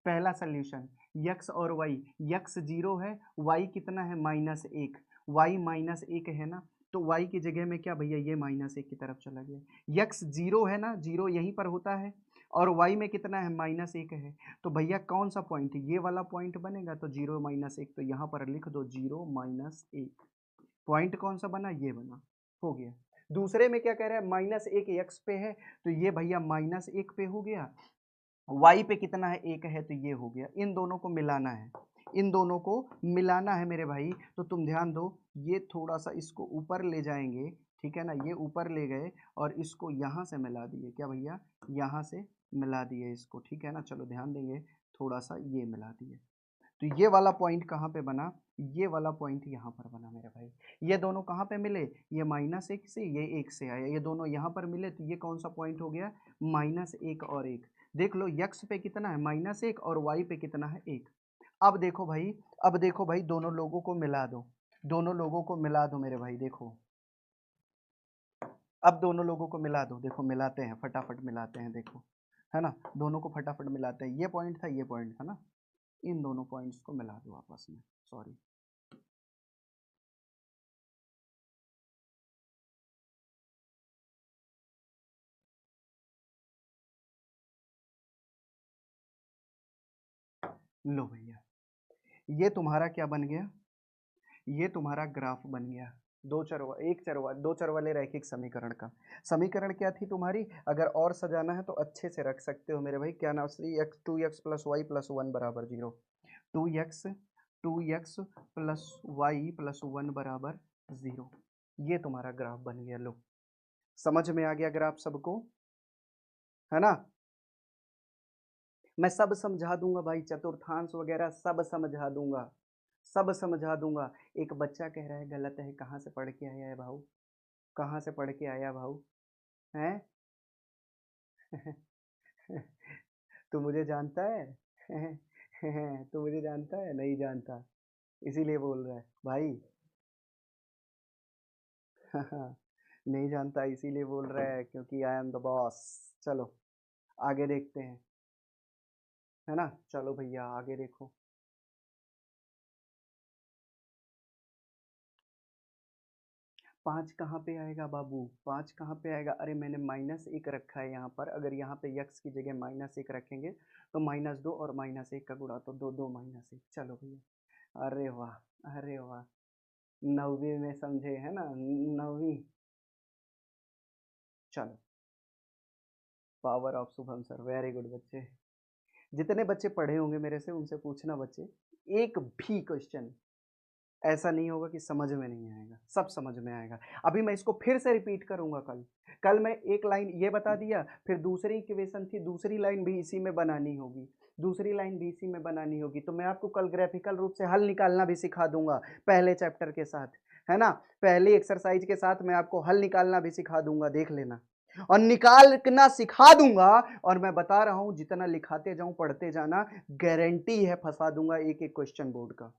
पहला सोल्यूशन, यक्स और वाई, यक्स 0 है, वाई कितना है, -1, वाई -1 है ना, तो वाई की जगह में क्या भैया, ये -1 की तरफ चला गया। यक्स 0 है ना, 0 यहीं पर होता है, और वाई में कितना है, -1 है। तो भैया कौन सा पॉइंट, ये वाला पॉइंट बनेगा, तो 0 -1, तो यहाँ पर लिख दो 0 -1। पॉइंट कौन सा बना, ये बना, हो गया। दूसरे में क्या कह रहा है, -1 यक्स पे है, तो ये भैया -1 पे हो गया, y पे कितना है, 1 है, तो ये हो गया। इन दोनों को मिलाना है, इन दोनों को मिलाना है मेरे भाई। तो तुम ध्यान दो, ये थोड़ा सा इसको ऊपर ले जाएंगे, ठीक है ना, ये ऊपर ले गए और इसको यहाँ से मिला दिए, क्या भैया, यहाँ से मिला दिए इसको, ठीक है ना। चलो ध्यान देंगे, थोड़ा सा ये मिला दिए, तो ये वाला पॉइंट कहाँ पे बना, ये वाला पॉइंट यहाँ पर बना मेरे भाई। ये दोनों कहाँ पे मिले, ये -1 से, ये 1 से आया, ये दोनों यहाँ पर मिले, तो ये कौन सा पॉइंट हो गया, -1 और 1। देख लो यक्स पे कितना है, -1, और वाई पे कितना है, 1। अब देखो भाई, अब देखो भाई, दोनों लोगों को मिला दो, दोनों लोगों को मिला दो मेरे भाई, देखो। अब दोनों लोगों को मिला दो, देखो मिलाते हैं, फटाफट मिलाते हैं, देखो, है ना, दोनों को फटाफट मिलाते हैं। ये पॉइंट था, ये पॉइंट था ना, इन दोनों पॉइंट्स को मिला दो आपस में, सॉरी। लो भैया, ये तुम्हारा क्या बन गया, ये तुम्हारा ग्राफ बन गया। दो चर वाले रैखिक समीकरण का समीकरण क्या थी तुम्हारी? अगर और सजाना है तो अच्छे से रख सकते हो मेरे भाई। क्या नाम? 2x प्लस वाई प्लस 1 बराबर 0। 2x प्लस वाई प्लस 1 बराबर 0। ये तुम्हारा ग्राफ बन गया। लो, समझ में आ गया ग्राफ सबको, है ना? मैं सब समझा दूंगा भाई, चतुर्थांश वगैरह सब समझा दूंगा, सब समझा दूंगा। एक बच्चा कह रहा है गलत है, कहाँ से पढ़ के आया है भाऊ? कहाँ से पढ़ के आया भाऊ? हैं? तू मुझे जानता है? तू मुझे जानता है? नहीं जानता, इसीलिए बोल रहा है भाई। नहीं जानता इसीलिए बोल रहा है, क्योंकि आई एम द बॉस। चलो आगे देखते हैं, है ना? चलो भैया आगे देखो। 5 कहाँ पे आएगा बाबू? 5 कहाँ पे आएगा? अरे मैंने -1 रखा है यहाँ पर। अगर यहाँ पे x की जगह -1 रखेंगे तो -2 और -1 का गुणा तो 2, 2 -1। चलो भैया, अरे वाह, अरे वाह, 9वीं में समझे, है ना? 9वीं। चलो, power of Shubham sir, very good बच्चे। जितने बच्चे पढ़े होंगे मेरे से उनसे पूछना बच्चे, एक भी क्वेश्चन ऐसा नहीं होगा कि समझ में नहीं आएगा, सब समझ में आएगा। अभी मैं इसको फिर से रिपीट करूंगा। कल मैं एक लाइन ये बता दिया, फिर दूसरी इक्वेशन थी, दूसरी लाइन भी इसी में बनानी होगी, दूसरी लाइन भी इसी में बनानी होगी। तो मैं आपको कल ग्राफिकल रूप से हल निकालना भी सिखा दूंगा पहले चैप्टर के साथ, है ना? पहली एक्सरसाइज के साथ मैं आपको हल निकालना भी सिखा दूंगा, देख लेना। और निकालना सिखा दूंगा, और मैं बता रहा हूं जितना लिखाते जाऊं पढ़ते जाना, गारंटी है फंसा दूंगा एक एक क्वेश्चन बोर्ड का,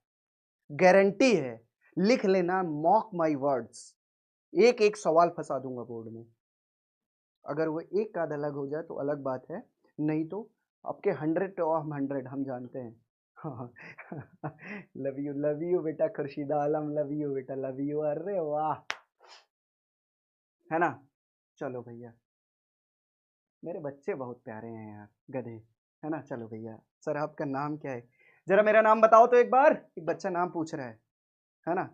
गारंटी है। लिख लेना, मॉक माई वर्ड्स, एक एक सवाल फंसा दूंगा बोर्ड में। अगर वो एक आध अलग हो जाए तो अलग बात है, नहीं तो आपके 100 ऑफ 100 हम जानते हैं। लव यू बेटा खुर्शीदा आलम, लव यू बेटा, लव यू। अरे वाह, है ना? चलो भैया, मेरे बच्चे बहुत प्यारे हैं यार, गधे, है ना? चलो भैया, सर आपका नाम क्या है? जरा मेरा नाम बताओ तो एक बार। एक बच्चा नाम पूछ रहा है ना?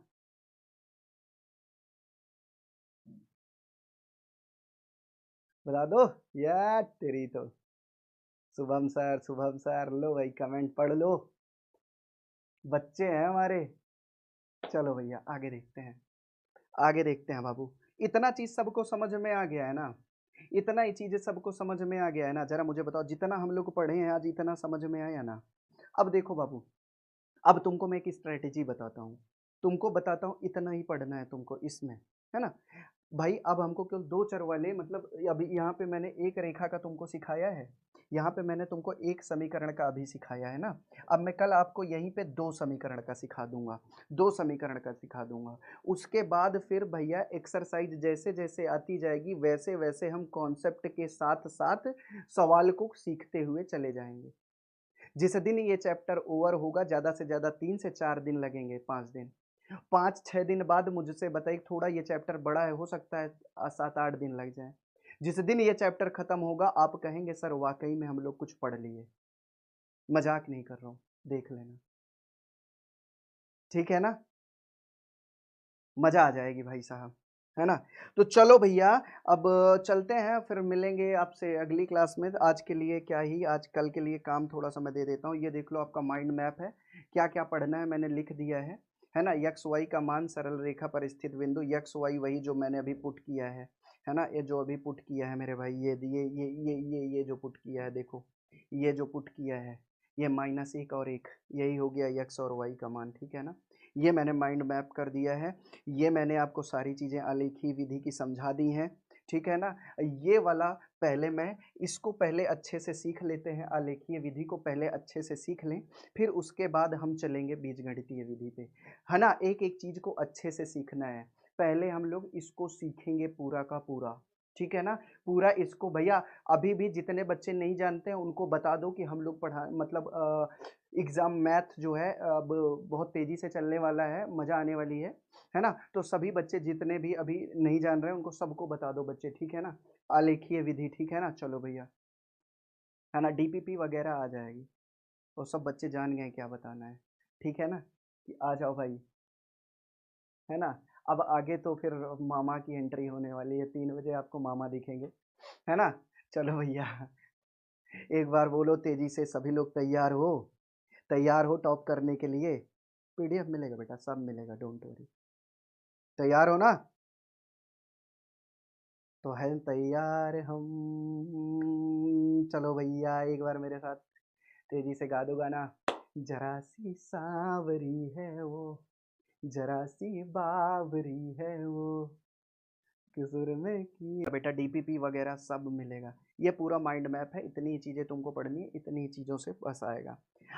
बता दो यार, तेरी तो। शुभम सर, शुभम सर, लो भाई कमेंट पढ़ लो, बच्चे हैं हमारे। चलो भैया आगे देखते हैं, आगे देखते हैं बाबू। इतना चीज सबको समझ में आ गया है ना? इतना ही चीजें सबको समझ में आ गया है ना? जरा मुझे बताओ, जितना हम लोग पढ़े हैं आज, इतना समझ में आया ना? अब देखो बाबू, अब तुमको मैं एक स्ट्रेटेजी बताता हूँ, तुमको बताता हूँ, इतना ही पढ़ना है तुमको इसमें, है ना भाई? अब हमको केवल दो चर वाले, मतलब अभी यहाँ पे मैंने एक रेखा का तुमको सिखाया है, यहाँ पे मैंने तुमको एक समीकरण का अभी सिखाया है ना? अब मैं कल आपको यहीं पे दो समीकरण का सिखा दूंगा, दो समीकरण का सिखा दूंगा। उसके बाद फिर भैया एक्सरसाइज जैसे जैसे आती जाएगी, वैसे वैसे हम कॉन्सेप्ट के साथ साथ सवाल को सीखते हुए चले जाएंगे। जिस दिन ये चैप्टर ओवर होगा, ज़्यादा से ज़्यादा 3 से 4 दिन लगेंगे, 5 दिन, 5-6 दिन बाद मुझसे बताइए, थोड़ा ये चैप्टर बड़ा है, हो सकता है 7-8 दिन लग जाए। जिस दिन ये चैप्टर खत्म होगा आप कहेंगे सर वाकई में हम लोग कुछ पढ़ लिए, मजाक नहीं कर रहा हूँ, देख लेना, ठीक है ना? मजा आ जाएगी भाई साहब, है ना? तो चलो भैया, अब चलते हैं, फिर मिलेंगे आपसे अगली क्लास में। आज के लिए क्या ही, आज कल के लिए काम थोड़ा सा मैं दे देता हूँ। ये देख लो आपका माइंड मैप है, क्या क्या पढ़ना है मैंने लिख दिया है ना? यक्स वाई का मान सरल रेखा पर स्थित बिंदु, यक्स वाई वही जो मैंने अभी पुट किया है ना? ये जो अभी पुट किया है मेरे भाई, ये जो पुट किया है, देखो ये जो पुट किया है, ये -1 और 1, यही हो गया यक्स और वाई का मान, ठीक है ना? ये मैंने माइंड मैप कर दिया है, ये मैंने आपको सारी चीज़ें आलेखी विधि की समझा दी हैं, ठीक है ना? ये वाला पहले मैं इसको पहले अच्छे से सीख लेते हैं, आलेखीय विधि को पहले अच्छे से सीख लें, फिर उसके बाद हम चलेंगे बीजगणितीय विधि पे, है ना? एक एक चीज़ को अच्छे से सीखना है, पहले हम लोग इसको सीखेंगे पूरा का पूरा, ठीक है ना? पूरा इसको भैया, अभी भी जितने बच्चे नहीं जानते हैं उनको बता दो कि हम लोग पढ़ा, मतलब एग्ज़ाम मैथ जो है अब बहुत तेज़ी से चलने वाला है, मज़ा आने वाली है ना? तो सभी बच्चे जितने भी अभी नहीं जान रहे हैं उनको सबको बता दो बच्चे, ठीक है ना? आलेखीय विधि, ठीक है ना? चलो भैया, है ना? डीपीपी वगैरह आ जाएगी, और सब बच्चे जान गए क्या बताना है, ठीक है ना? कि आ जाओ भाई, है ना? अब आगे तो फिर मामा की एंट्री होने वाली है, 3 बजे आपको मामा दिखेंगे, है ना? चलो भैया, एक बार बोलो तेजी से, सभी लोग तैयार हो? तैयार हो टॉप करने के लिए? पीडीएफ मिलेगा बेटा, सब मिलेगा, डोंट वरी। तैयार हो ना? तो है तैयार हम। चलो भैया, एक बार मेरे साथ तेजी से गा दो गाना। जरा सी सांवरी है वो, जरा सी बावरी है वो, किशोर में की बेटा डीपीपी वगैरह सब मिलेगा। ये पूरा माइंड मैप है, इतनी चीज़ें तुमको पढ़नी है, इतनी चीज़ों से बस आएगा।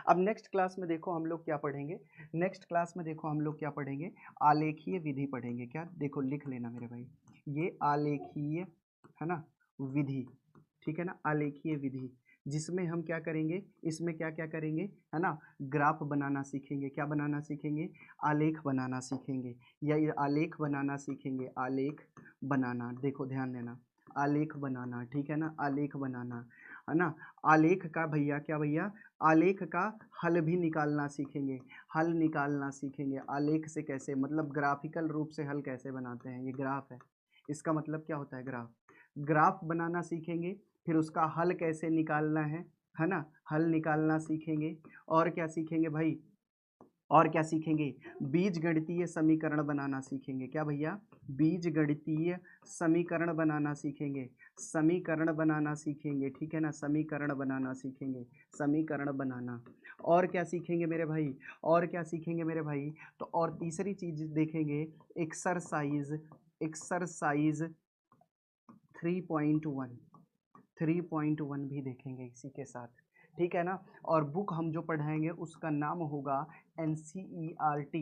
अब नेक्स्ट क्लास में देखो हम लोग क्या पढ़ेंगे। नेक्स्ट क्लास में देखो हम लोग क्या पढ़ेंगे, आलेखीय विधि पढ़ेंगे। क्या देखो, लिख लेना मेरे भाई, ये आलेखीय है ना विधि, ठीक है ना, आलेखीय विधि, जिसमें हम क्या करेंगे, इसमें क्या क्या करेंगे, है ना, ग्राफ बनाना सीखेंगे। क्या बनाना सीखेंगे? आलेख बनाना सीखेंगे, या ये आलेख बनाना सीखेंगे, आलेख बनाना। देखो ध्यान देना, आलेख बनाना, ठीक है ना, आलेख बनाना, है ना। आलेख का भैया क्या भैया, आलेख का हल भी निकालना सीखेंगे, हल निकालना सीखेंगे। आलेख से कैसे, मतलब ग्राफिकल रूप से हल कैसे बनाते हैं, ये ग्राफ है, इसका मतलब क्या होता है ग्राफ। ग्राफ बनाना सीखेंगे, फिर उसका हल कैसे निकालना है ना, हल निकालना सीखेंगे। और क्या सीखेंगे भाई, और क्या सीखेंगे, बीज गणितीय समीकरण बनाना सीखेंगे। क्या भैया, बीज गणितीय समीकरण बनाना सीखेंगे, समीकरण बनाना सीखेंगे, ठीक है ना, समीकरण बनाना सीखेंगे, समीकरण बनाना। और क्या सीखेंगे मेरे भाई, और क्या सीखेंगे मेरे भाई, तो और तीसरी चीज देखेंगे, एक्सरसाइज, एक्सरसाइज 3.1, 3.1 भी देखेंगे इसी के साथ, ठीक है ना। और बुक हम जो पढ़ाएंगे उसका नाम होगा NCERT,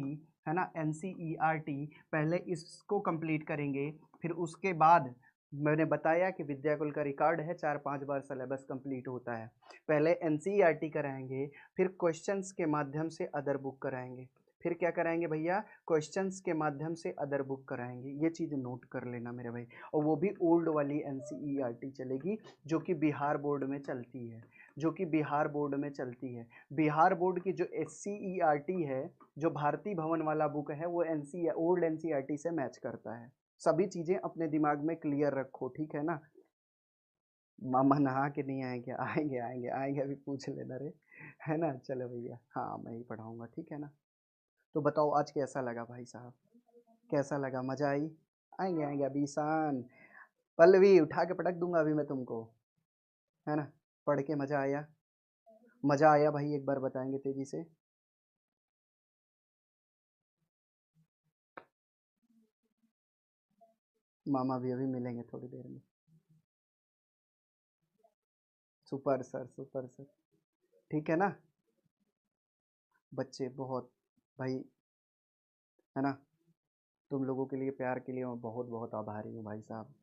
है ना, NCERT। पहले इसको कंप्लीट करेंगे, फिर उसके बाद मैंने बताया कि विद्याकुल का रिकॉर्ड है 4-5 बार सिलेबस कंप्लीट होता है। पहले NCERT कराएंगे, फिर क्वेश्चंस के माध्यम से अदर बुक कराएंगे, फिर क्या कराएंगे भैया, क्वेश्चंस के माध्यम से अदर बुक कराएंगे। ये चीज़ नोट कर लेना मेरे भाई, और वो भी ओल्ड वाली NCERT चलेगी, जो कि बिहार बोर्ड में चलती है, जो कि बिहार बोर्ड में चलती है। बिहार बोर्ड की जो SCERT है, जो भारती भवन वाला बुक है, वो ओल्ड NCERT से मैच करता है। सभी चीज़ें अपने दिमाग में क्लियर रखो, ठीक है ना। मामा नहा के नहीं आएंगे, आएंगे आएंगे आएंगे, अभी पूछ लेना रे, है ना। चलो भैया, हाँ मैं ही पढ़ाऊँगा, ठीक है ना। तो बताओ आज कैसा लगा भाई साहब, कैसा लगा, मज़ा आई? आएंगे आएंगे अभी ईशान, पल्लवी उठा के पटक दूंगा अभी मैं तुमको, है ना। पढ़ के मज़ा आया? मज़ा आया भाई, एक बार बताएंगे तेजी से। मामा भी अभी मिलेंगे थोड़ी देर में। सुपर सर, सुपर सर, ठीक है ना। बच्चे बहुत भाई, है ना, तुम लोगों के लिए, प्यार के लिए मैं बहुत बहुत आभारी हूँ भाई साहब।